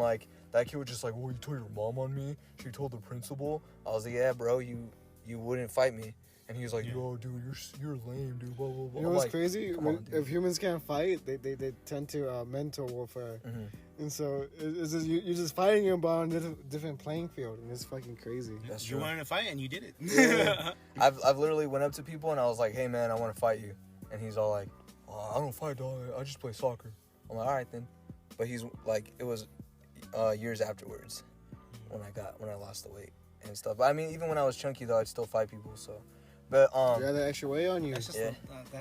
that kid was just like, oh, you told your mom on me? She told the principal? I was like, yeah, bro, you wouldn't fight me. And he was like, yo, dude, you're lame, dude, blah, blah, blah. You know what's crazy? Come on, if humans can't fight, they tend to mental warfare. Mm-hmm. And so it's just, you're just fighting him, but on a different playing field. And it's fucking crazy. That's You true. wanted to fight and you did it. Yeah. I've literally went up to people and I was like, hey, man, I want to fight you. And he's all like, oh, I don't fight, dog. I just play soccer. I'm like, all right, then. But he's like, it was years afterwards when I lost the weight and stuff. But I mean, even when I was chunky, though, I'd still fight people, so... But You got that extra weight on you. That's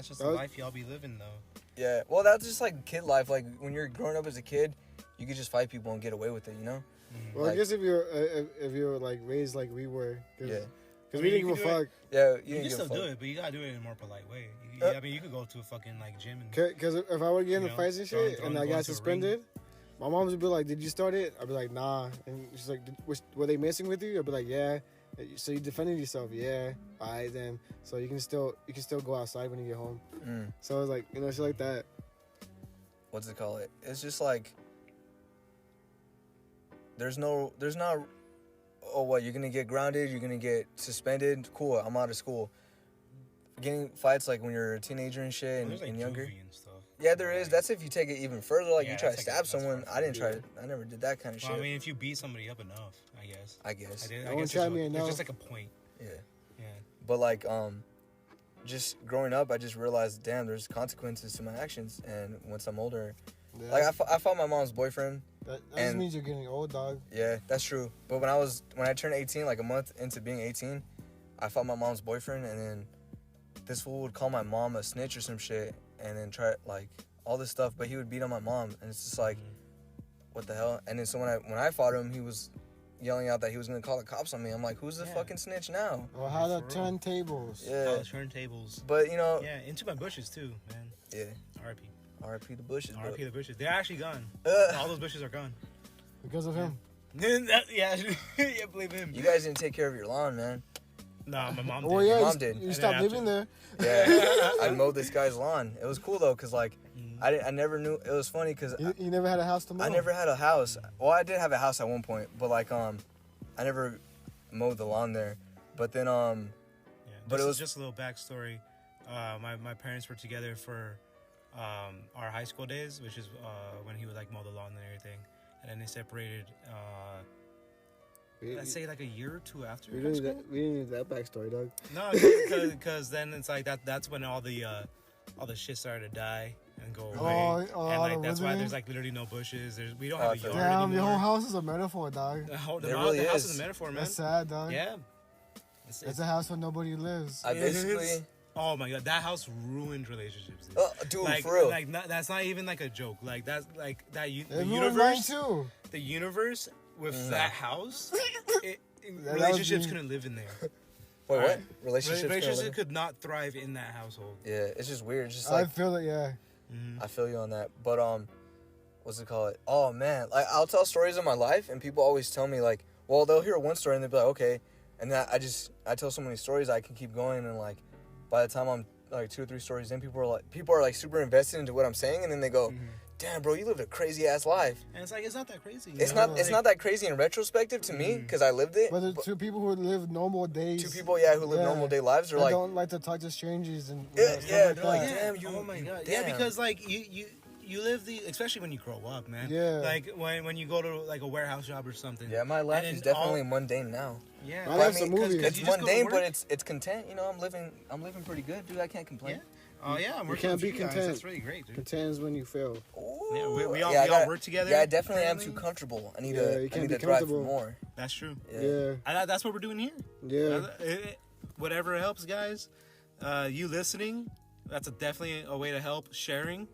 just the life y'all be living, though. yeah, well, that's just kid life. When you're growing up as a kid, you could just fight people and get away with it, you know? Well, I guess if you're raised like we were, Yeah. Because we didn't give a fuck. Yeah, You didn't can give a still fuck. do it, but you gotta do it in a more polite way. I mean, you could go to a fucking gym and Because if I would get into know, fights and shit, throwing and I balls got to a ring. suspended, my mom would be like, "Did you start it?" I'd be like, "Nah," and she's like, "Were they messing with you?" I'd be like, "Yeah." So you defended yourself, yeah. All right then. So you can still go outside when you get home. So it's shit like that. What's it called? It's just there's not. Oh, what? You're gonna get grounded? You're gonna get suspended? Cool. I'm out of school. Getting fights when you're a teenager and shit and younger. juvie and stuff. Yeah, there is. That's if you take it even further. Yeah, you try to that's stab that's someone. far I didn't try yeah. to. I never did that kind of Well, shit. I mean, if you beat somebody up enough, I guess. I guess. No one tried me It's enough. just a point. Yeah. Yeah. But just growing up, I just realized, damn, there's consequences to my actions. And once I'm older, Yeah. I fought my mom's boyfriend. that just and- means you're getting old, dog. Yeah, that's true. But when I turned 18, a month into being 18, I fought my mom's boyfriend, and then this fool would call my mom a snitch or some shit, and then try all this stuff. But he would beat on my mom, and it's just what the hell? And then so when I fought him, he was yelling out that he was gonna call the cops on me. I'm like, who's the fucking snitch now? Or how to For real. turn tables. Yeah, College turntables. but Yeah, into my bushes too, man. yeah. R.I.P. R.I.P. the bushes. R.I.P. the bushes. They're actually gone. But, All those bushes are gone. Because of him. Yeah, yeah, believe him. you guys didn't take care of your lawn, man. Nah, my mom Oh did. yeah, Mom did. you I stopped didn't have living to. there. Yeah, I mowed this guy's lawn. It was cool though, cause I never knew. It was funny because You never had a house to mow. I never had a house. Well, I did have a house at one point, but I never mowed the lawn there. But then Yeah, But it was- just a little backstory. My parents were together for our high school days, which is when he would mow the lawn and everything, and then they separated. Let's say a year or two after. We high didn't school. need that backstory, dog. No, because then it's that's when all the shit started to die and go away, and that's why withering? there's literally no bushes. We don't have a Damn, yard Damn, anymore. your whole house is a metaphor, dog. The It house really is. is a metaphor, man. That's sad, dog. Yeah. It's a house where nobody lives. I basically, Oh my god, that house ruined relationships. Dude. dude, for real. That's not even a joke. That's that the It ruined mine universe. too. The universe with that house, relationships couldn't live in there. Wait, what? Right. Relationships Could not thrive in that household. Yeah, it's just weird. It's just I like feel it. Yeah. I feel you on that. But what's it called? Oh man, like I'll tell stories of my life, and people always tell me like, well, they'll hear one story and they'll be like, okay, and then I tell so many stories I can keep going, and like by the time I'm like 2 or 3 stories in, people are like super invested into what I'm saying, and then they go, damn, bro, you lived a crazy ass life. And it's like, it's not that crazy. It's not that crazy in retrospective to me because I lived it. But there's 2 people who live normal days. 2 people, who live normal day lives. They're they like, don't like to talk to strangers and they're stuff like, that. damn, you. Oh my god. Damn. Yeah, because like you live especially when you grow up, man. Yeah. Like when you go to like a warehouse job or something. Yeah, my life is definitely mundane now. Yeah. My life's a movie. It's mundane, but it's content. You know, I'm living pretty good, dude. I can't complain. Yeah. Oh yeah, You can't be content. That's really great, dude. Content is when you fail. Ooh. Yeah, we all work together. Yeah, I definitely am apparently. too comfortable. I need you to can't be thrive for comfortable. more. That's true. Yeah. That's what we're doing here. Yeah. Whatever helps, guys. You listening, that's definitely a way to help. Sharing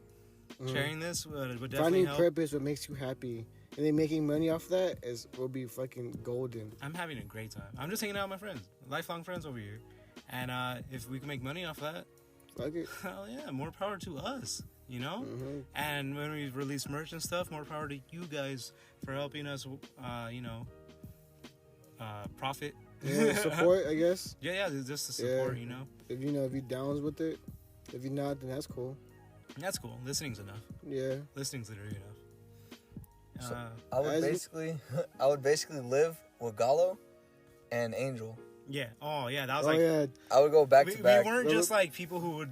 this would definitely Finding help. purpose, what makes you happy, and then making money off that will be fucking golden. I'm having a great time. I'm just hanging out with my friends, lifelong friends over here, and if we can make money off that, Fuck it. hell yeah, more power to us. You know. Mm-hmm. And when we release merch and stuff, more power to you guys for helping us. Profit. Yeah, support, I guess. Yeah, just the support, you know. If you downs with it, if you're not, then that's cool. That's cool. Listening's enough. Yeah. Listening's literally enough. So I would basically live with Gallo and Angel. Yeah. Oh, yeah. That was yeah. I would go back to back. We weren't just like people who would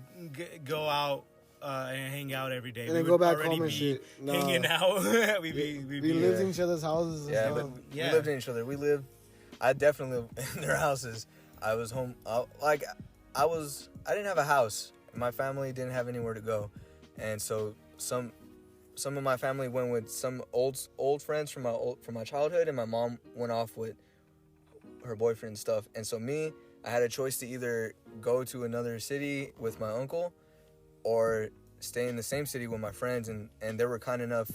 go out and hang out every day. And we then would go back already home and be shit. Nah. hanging out. We lived in each other's houses. And stuff. We lived in each other. I definitely lived in their houses. I was home. I didn't have a house. My family didn't have anywhere to go, and so some of my family went with some old friends from my childhood, and my mom went off with her boyfriend and stuff. And so I had a choice to either go to another city with my uncle, or stay in the same city with my friends, and they were kind enough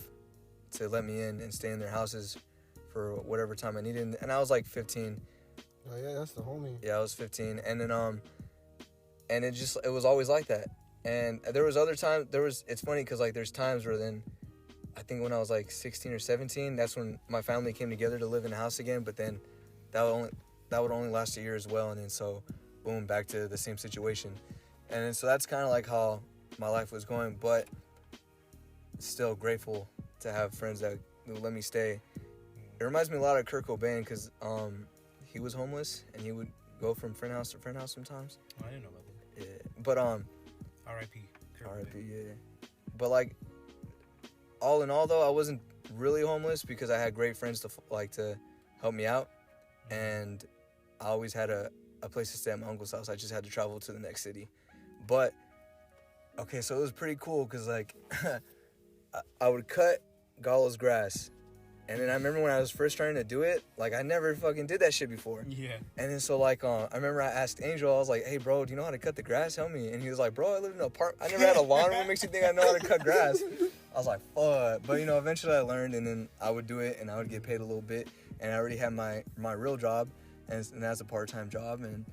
to let me in and stay in their houses for whatever time I needed. And I was like 15. Oh yeah, that's the homie. Yeah, I was 15, and then and it was always like that. And there was other times. It's funny because like there's times where then, I think when I was like 16 or 17, that's when my family came together to live in a house again. But then that would only last a year as well, and then so boom, back to the same situation. And then so that's kind of like how my life was going, but still grateful to have friends that let me stay. It reminds me a lot of Kurt Cobain because he was homeless and he would go from friend house to friend house sometimes. Oh, I didn't know about that. Yeah, but R.I.P. R.I.P. Yeah, but like all in all though, I wasn't really homeless because I had great friends to help me out, and I always had a place to stay at my uncle's house. I just had to travel to the next city. But okay, so it was pretty cool because like I would cut Gallo's grass. And then I remember when I was first trying to do it, like I never fucking did that shit before. Yeah. And then so like I remember I asked Angel, I was like, hey bro, do you know how to cut the grass? Help me. And he was like, bro, I live in an apartment. I never had a lawn. What makes you think I know how to cut grass? I was like, fuck. But eventually I learned, and then I would do it and I would get paid a little bit. And I already had my real job, and that's a part-time job. And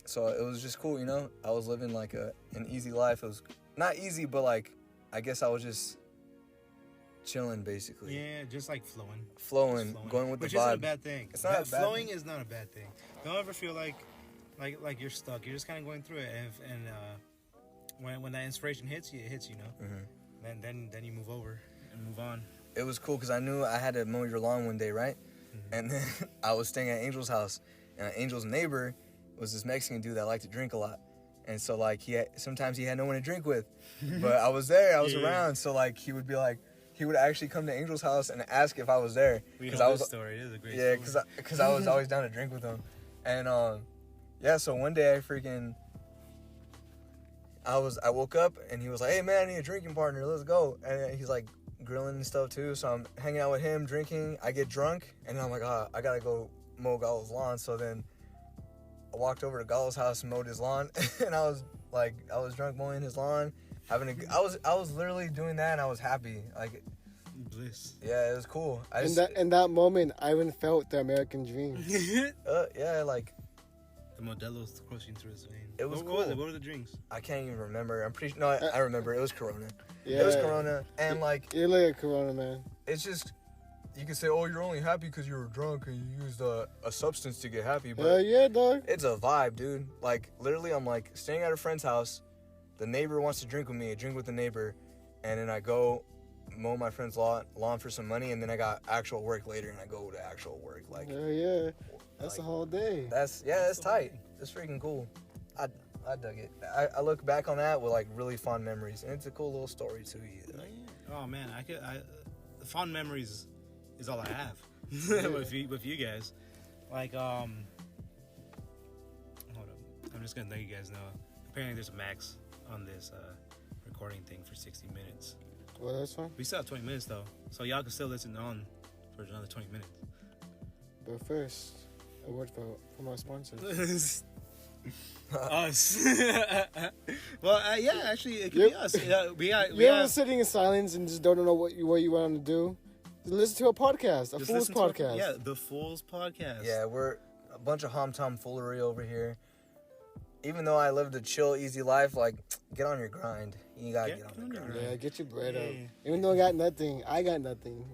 so it was just cool, I was living like an easy life. It was not easy, but like I guess I was just chilling basically. Yeah, just like flowing, going with which the vibe. Isn't a bad thing. It's not a bad flowing thing. Is not a bad thing. Don't ever feel like you're stuck. You're just kind of going through it, and when that inspiration hits you, it hits you. Mm-hmm. Then you move over and move on. It was cool because I knew I had to mow your lawn one day, right? Mm-hmm. And then I was staying at Angel's house, and Angel's neighbor was this Mexican dude that liked to drink a lot. And so like sometimes he had no one to drink with, but I was there, I was around, so like he would actually come to Angel's house and ask if I was there. Because I was story. It is a great story. Because I was always down to drink with him. And so one day I woke up and he was like, hey man, I need a drinking partner, let's go. And he's like grilling and stuff too, so I'm hanging out with him, drinking. I get drunk, and I'm like, I gotta go mow Gallo's lawn. So then I walked over to Gallo's house and mowed his lawn, and I was drunk mowing his lawn. I was literally doing that, and I was happy. Like, Bliss. Yeah, it was cool. In that moment, I even felt the American dream. Yeah, like The Modelo's coursing through his veins. It was what cool. was it? What were the drinks? I can't even remember. I'm pretty no. I remember. It was Corona. Yeah. It was Corona, and like You look at Corona, man. it's just you can say, oh, you're only happy because you were drunk and you used a substance to get happy, but Yeah, dog. it's a vibe, dude. Like literally, I'm like staying at a friend's house. The neighbor wants to drink with me. I drink with the neighbor, and then I go mow my friend's lawn for some money, and then I got actual work later, and I go to actual work. Like Yeah. That's like, a whole day. that's tight. It's freaking cool. I dug it. I look back on that with like really fond memories, and it's a cool little story too. Like, Oh man, the fond memories is all I have with you guys. Like hold up, I'm just gonna let you guys know. Apparently, there's a max on this recording thing for 60 minutes. Well, that's fine. We still have 20 minutes though, so y'all can still listen on for another 20 minutes. But first, a word from our sponsors. Us. Well, yeah, actually, it could Yep. be us. We You're have sitting in silence and just don't know what you want to do. Listen to a podcast, a just Fool's listen to podcast. Yeah, the Fool's podcast. yeah, we're a bunch of tomfoolery over here. Even though I lived a chill, easy life, like get on your grind. You gotta get on the grind. Yeah, get your bread Yeah. up. Even though I got nothing,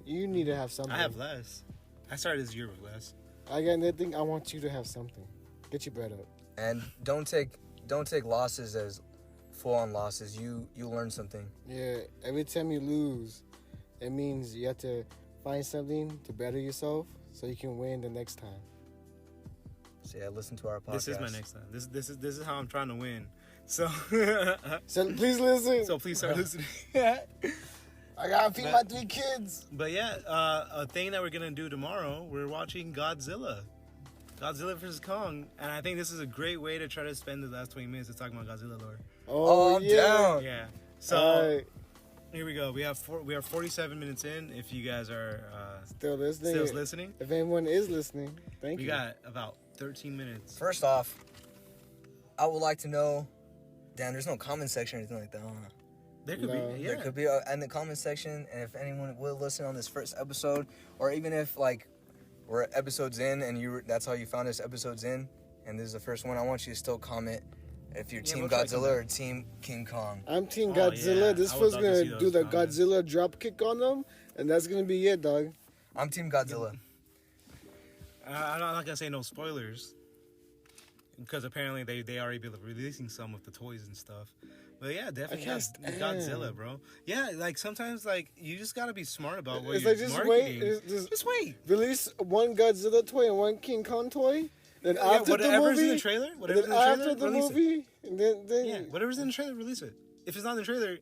You need to have something. I have less. I started this year with less. I got nothing. I want you to have something. Get your bread up. And don't take losses as full-on losses. You learn something. Yeah, every time you lose, it means you have to find something to better yourself so you can win the next time. So yeah, listen to our podcast. This is my next time. This is how I'm trying to win. So So please listen. so please start listening. I gotta feed my 3 kids. But yeah, a thing that we're gonna do tomorrow, we're watching Godzilla vs. Kong, and I think this is a great way to try to spend the last 20 minutes talking about Godzilla lore. Oh, I'm yeah. down. Yeah. So Alright. here we go. We have 47 minutes in. If you guys are Still listening. still listening, If anyone is listening, thank we you. got about 13 minutes. First off, I would like to know. Damn, there's no comment section or anything like that, huh? There could No. be. Yeah. There could be in the comment section, and if anyone will listen on this first episode, or even if like we're episodes in and that's how you found us episodes in, and this is the first one, I want you to still comment if you're Yeah, Team we'll try to Godzilla or Team King Kong. I'm Team Oh, Godzilla. yeah. This I would fool's love to gonna see do those the comments. Godzilla drop kick on them, and that's gonna be it, dog. I'm Team Godzilla. I'm not gonna say no spoilers because apparently they already be releasing some of the toys and stuff. But yeah, definitely can't Godzilla, stand. bro. Yeah, like sometimes like you just gotta be smart about what It's you're like just marketing. wait. Just wait. Release one Godzilla toy and one King Kong toy. Then Yeah, after the whatever's movie, in the trailer, whatever's then in the trailer, after the release it. movie, and then Yeah, whatever's in the trailer, release it. If it's not in the trailer,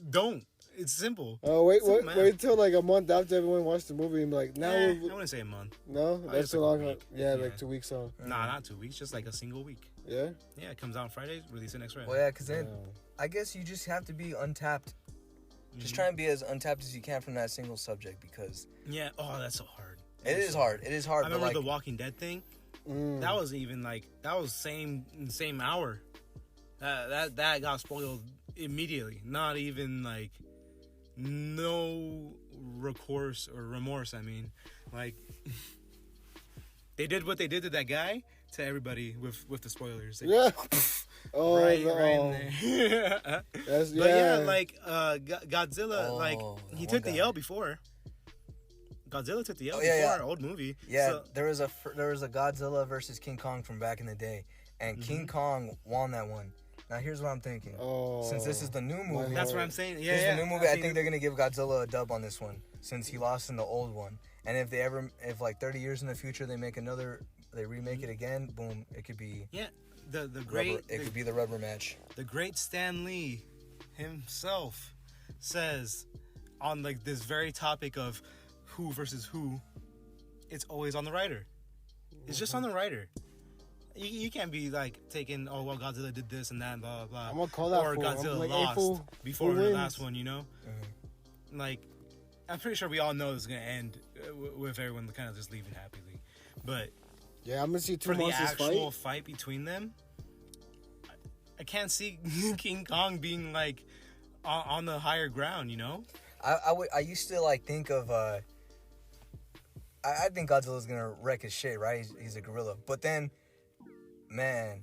don't. It's simple. Oh wait, Simple math. wait till like a month after everyone watched the movie and be like, now I we're, wouldn't say a month. no, just that's too like a long. week. Yeah, Yeah. like 2 weeks on. Nah, not 2 weeks. Just like a single week. Yeah. Yeah, it comes out on Friday. Release it next Friday. Well, yeah, because then Yeah. I guess you just have to be untapped. Just Mhm. try and be as untapped as you can from that single subject, because Yeah. Oh, that's so hard. it is hard. It is hard. I But remember like, the Walking Dead thing. Mm. That was even like that was same hour. That got spoiled immediately. Not even like no recourse or remorse. I mean, like they did what they did to that guy to everybody with the spoilers. Like, Yeah. Oh, right, no. right in there. That's, But yeah, like Godzilla, like Oh, he that took one the guy. L before. Godzilla took the L Oh, before, yeah, yeah. old movie. yeah, So- there was a Godzilla versus King Kong from back in the day, and Mm-hmm. King Kong won that one. Now here's what I'm thinking. oh, Since this is the new movie, that's what I'm saying. Yeah, this is yeah. the new movie. I think they're gonna give Godzilla a dub on this one, since he lost in the old one. And if like 30 years in the future they remake it again, boom, it could be Yeah, the great it could be the rubber match. the great Stan Lee himself says on like this very topic of who versus who, it's always on the writer. It's just on the writer. You can't be like taking, oh well, Godzilla did this and that, and blah blah blah. I'm gonna call that or fool. I'm Godzilla like, hey, lost fool, before who the wins? last one, you know. Like, I'm pretty sure we all know it's gonna end with everyone kind of just leaving happily, but Yeah, I'm gonna see two for the monsters actual fight. fight between them, I can't see King Kong being like on the higher ground, you know? I used to like think of I think Godzilla's gonna wreck his shit, right? He's a gorilla. But then, man,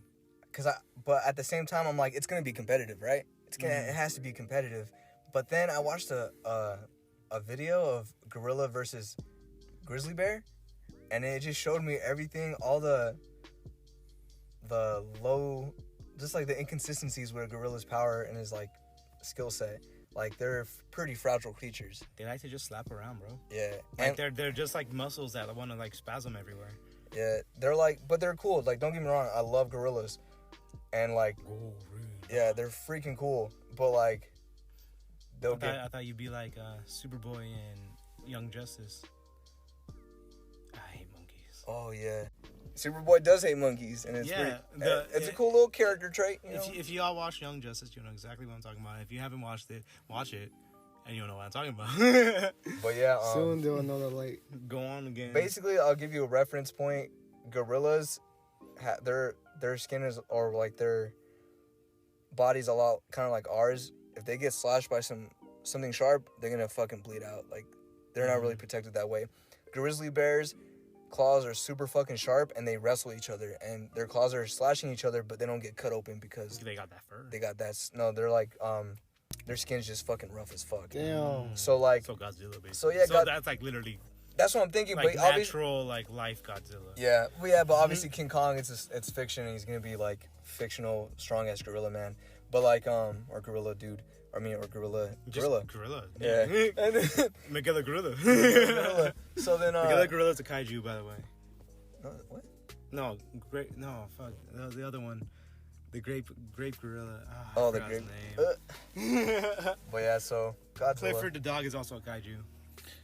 but at the same time, I'm like, it's gonna be competitive, right? It has to be competitive. But then I watched a video of gorilla versus grizzly bear, and it just showed me everything, all the low, just like the inconsistencies with a gorilla's power and his like skill set. Like, they're pretty fragile creatures. They like to just slap around, bro. Yeah. Like, they're just like muscles that want to like spasm everywhere. Yeah, they're like, but they're cool. Like, don't get me wrong, I love gorillas, and like, yeah, they're freaking cool. But like, I thought you'd be like Superboy and Young Justice. I hate monkeys. Oh yeah, Superboy does hate monkeys, and it's it's a cool little character trait. You know? If you all watch Young Justice, you know exactly what I'm talking about. If you haven't watched it, watch it, and you'll know what I'm talking about. But yeah, soon they'll know the light. Go on again. Basically, I'll give you a reference point. Gorillas, their skin is, or like their body's a lot kind of like ours. If they get slashed by something sharp, they're gonna fucking bleed out. Like, they're not really protected that way. Grizzly bears' claws are super fucking sharp, and they wrestle each other, and their claws are slashing each other, but they don't get cut open because they got that fur. They got that. No, they're like their skin's just fucking rough as fuck. Damn. So like, so Godzilla, basically. So yeah, that's like literally. That's what I'm thinking. Like, but natural, like life Godzilla. Yeah, well, yeah, but obviously King Kong, it's fiction, and he's gonna be like fictional, strong ass gorilla man. But like or gorilla dude. I mean, or gorilla. Gorilla. Yeah. Megala Gorilla. Gorilla. So then Megala Gorilla's a kaiju, by the way. What? No, fuck. The other one. The grape gorilla. Oh, the grape. Name. But yeah, so Godzilla. Clifford the dog is also a kaiju.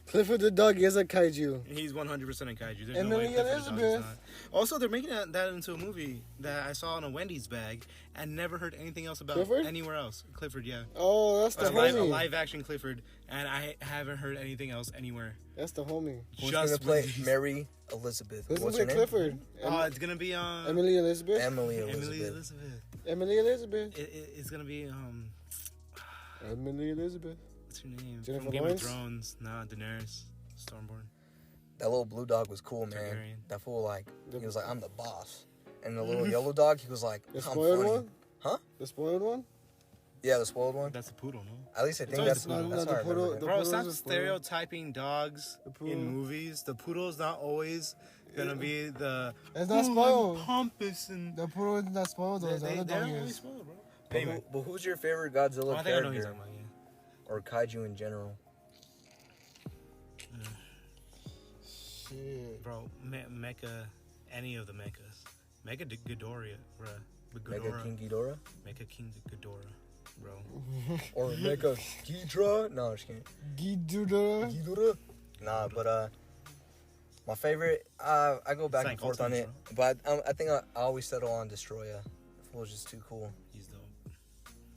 Clifford the dog is a kaiju. He's 100% a kaiju. There's and no way Clifford Elizabeth. the dog is not. Also, they're making that into a movie that I saw in a Wendy's bag and never heard anything else about Clifford? anywhere else. Clifford, yeah. Oh, that's the homie. A live action Clifford, and I haven't heard anything else anywhere. That's the homie. Who's gonna play Mary Elizabeth? Who's What's gonna her play name? Clifford? It's gonna be Emily Elizabeth. Emily Elizabeth. Emily Elizabeth. It's gonna be Emily Elizabeth. What's her name? Jennifer From Game Lawrence? of Thrones. Nah, Daenerys Stormborn. That little blue dog was cool, man. Targaryen. That fool, like, he was like, I'm the boss. And the little yellow dog, he was like, The I'm spoiled funny. one? Huh? The spoiled one? Yeah, the spoiled one. That's the poodle, no? At least I think always that's the poodle. that's No, how I the poodle- remember it. the Bro, poodle's stop a stereotyping dogs in movies. The poodle's not always gonna be the. It's not spoiled. Pompous and. The poodle is not spoiled though. The other They're dog not really is. spoiled, bro. But, Anyway. but who's your favorite Godzilla I think I know who you're character? talking about, Or kaiju in general? Shit. Bro, Mecha, any of the mechas. Mecha Ghidorah, bro. Mega King Ghidorah? Mecha King Ghidorah, bro. Or Mega Ghidra? No, I'm just kidding. Ghidorah. Ghidorah? Nah, but my favorite, I go back It's and like forth on it. Ultimate, But I think I always settle on Destroya. The fool's just too cool. He's dope.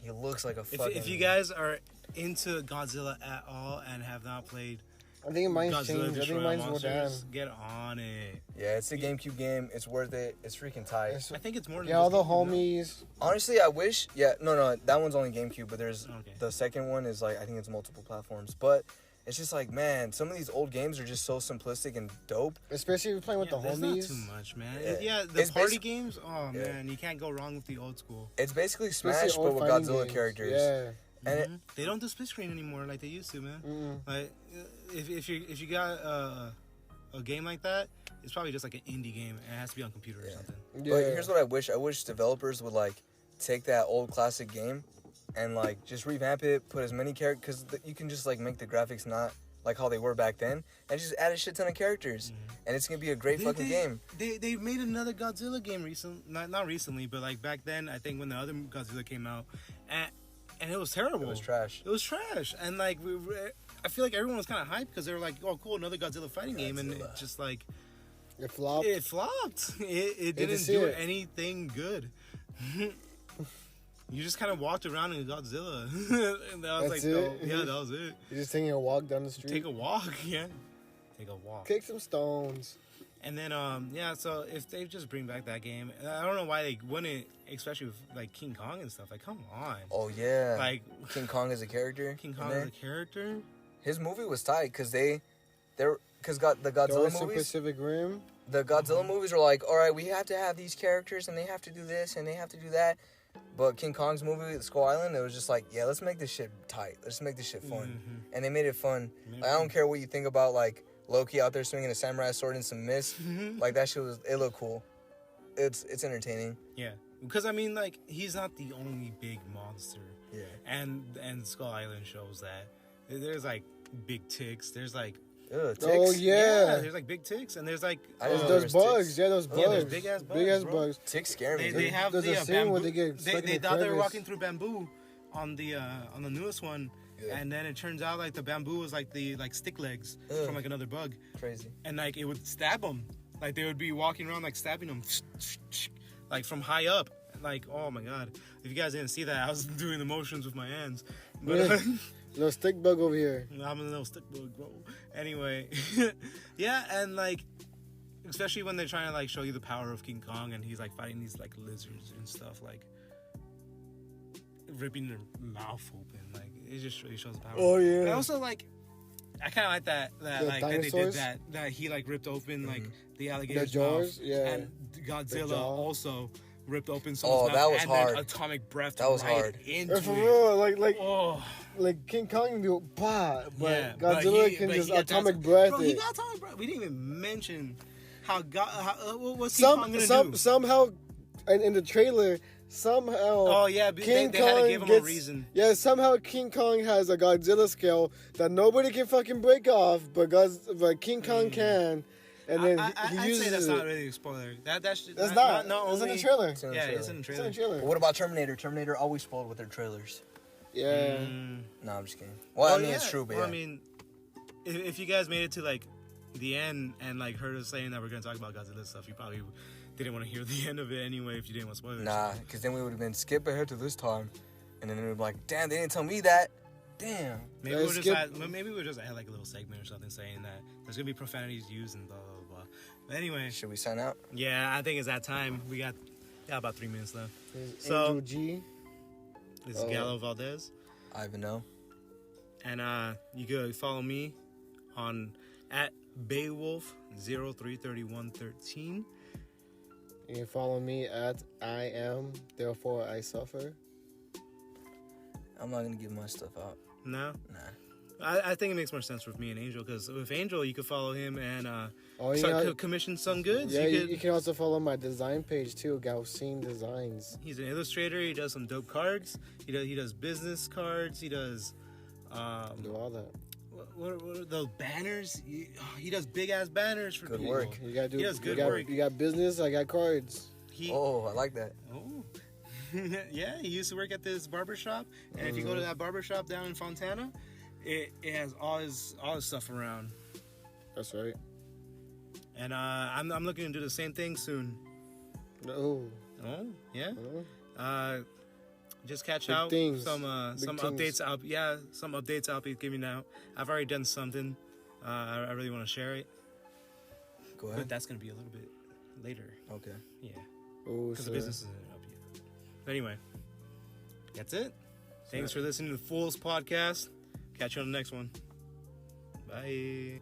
He looks like a fucking... If you guys are into Godzilla at all and have not played I think mine's Godzilla changed. I think Destroy All mine's more down. Monsters, get on it. Yeah, it's a GameCube game. It's worth it. It's freaking tight. I think it's more than Yeah, all just the GameCube, no? homies. Honestly, I wish... Yeah, no, that one's only GameCube, but there's... Okay. The second one is like, I think it's multiple platforms. But it's just like, man, some of these old games are just so simplistic and dope. Especially if you're playing with the There's homies. not too much, man. Yeah. Yeah, the It's party games. Oh Yeah. man, you can't go wrong with the old school. It's basically Especially Smash, but old with fighting Godzilla games. characters. Yeah. And it, They don't do split screen anymore like they used to, man. Mm-mm. Like if you got a game like that, it's probably just like an indie game and it has to be on computer or something. Yeah. But here's what I wish. I wish developers would like take that old classic game and like just revamp it, put as many characters, because you can just like make the graphics not like how they were back then, and just add a shit ton of characters, and it's gonna be a great fucking game. They made another Godzilla game recently, not recently, but like back then. I think when the other Godzilla came out, and it was terrible. It was trash. It was trash, and like I feel like everyone was kind of hyped because they were like, "Oh, cool, another Godzilla fighting game," and it just like It flopped. it flopped. It to didn't see do it. anything good. You just kind of walked around in Godzilla, and I was That's like, it? "Oh, yeah, that was it." You're just taking a walk down the street. Take a walk, yeah. Take a walk. Kick some stones. And then, yeah, so if they just bring back that game, I don't know why they wouldn't, especially with, like, King Kong and stuff. Like, come on. Oh yeah, Like, King Kong as a character. King in Kong there. as a character? His movie was tight because the Godzilla Some movies. Pacific Rim. The Godzilla movies are like, all right, we have to have these characters and they have to do this and they have to do that. But King Kong's movie, Skull Island, it was just like, yeah, let's make this shit tight. Let's make this shit fun. And they made it fun. Like, I don't care what you think about, like, Loki out there swinging a samurai sword in some mist. Like, that shit it looked cool. It's entertaining. Yeah. Because, I mean, like, he's not the only big monster. Yeah. And Skull Island shows that. There's, like, big ticks. There's, like... Ticks? Oh, yeah. There's, like, big ticks. And there's, like... There's bugs. Ticks. Yeah, those bugs. Yeah, there's big-ass bugs, Big-ass bro. bugs. Ticks scare me. They have There's the a scene bamboo. where they get They thought they were walking through bamboo on the newest one. Yeah. And then it turns out, like, the bamboo was, like, the stick legs from, like, another bug. Crazy. And, like, it would stab them. Like, they would be walking around, like, stabbing them. Like, from high up. Like, oh, my God. If you guys didn't see that, I was doing the motions with my hands. But... Little stick bug over here. I'm a little stick bug, bro. Anyway, yeah, and like, especially when they're trying to like show you the power of King Kong, and he's like fighting these like lizards and stuff, like ripping their mouth open. Like, it just really shows the power. Oh yeah. And also, like, I kind of like that like that they did that he like ripped open like the alligator's jaws, mouth, yeah. and Godzilla also ripped open some mouth, that was and hard. Then atomic breath that was right hard. into for it. real, like King Kong can do bah, but yeah, Godzilla can just atomic breath bro, it. He got atomic breath. We didn't even mention how what's King Kong gonna do? Somehow, in the trailer, somehow. Oh yeah, King they Kong had to give him a reason. Yeah, somehow King Kong has a Godzilla scale that nobody can fucking break off, but King Kong can. And then he uses say that's it. not really a spoiler. That's not. It's in the trailer. It's in the trailer. It's in the trailer. What about Terminator? Terminator always spoiled with their trailers. Yeah. No, I'm just kidding. Well, I mean, it's true, but well, I mean, if you guys made it to like the end and like heard us saying that we're gonna talk about Godzilla stuff, you probably didn't want to hear the end of it anyway if you didn't want spoilers. Nah, because then we would have been skip ahead to this time, and then it would be like, damn, they didn't tell me that. Damn. Maybe we'll just add like a little segment or something saying that there's gonna be profanities used and blah blah blah. But anyway, should we sign out? Yeah, I think it's that time. We got about 3 minutes left. Angel G. This is Gallo Valdez. I even know. And you could follow me on at Beowulf033113. You can follow me at I am, therefore I suffer. I'm not gonna give my stuff out. No? Nah. I think it makes more sense with me and Angel, because with Angel, you could follow him and commission some goods. Yeah, you can also follow my design page too, Galcine Designs. He's an illustrator. He does some dope cards. He does business cards. He does... do all that. What are those banners? He does big-ass banners for good people. Work. He does good work. You got business, I got cards. I like that. Oh. Yeah, he used to work at this barbershop, and if you go to that barbershop down in Fontana, it has all his stuff around. That's right. And I'm looking to do the same thing soon. Oh yeah. Oh. Just catch Big out things. some things. updates. Some updates I'll be giving out. I've already done something. I really want to share it. Go ahead. But that's gonna be a little bit later. Okay. Yeah. Oh, Because the business isn't up yet. But anyway, that's it. Thanks for listening to the Fools Podcast. Catch you on the next one. Bye.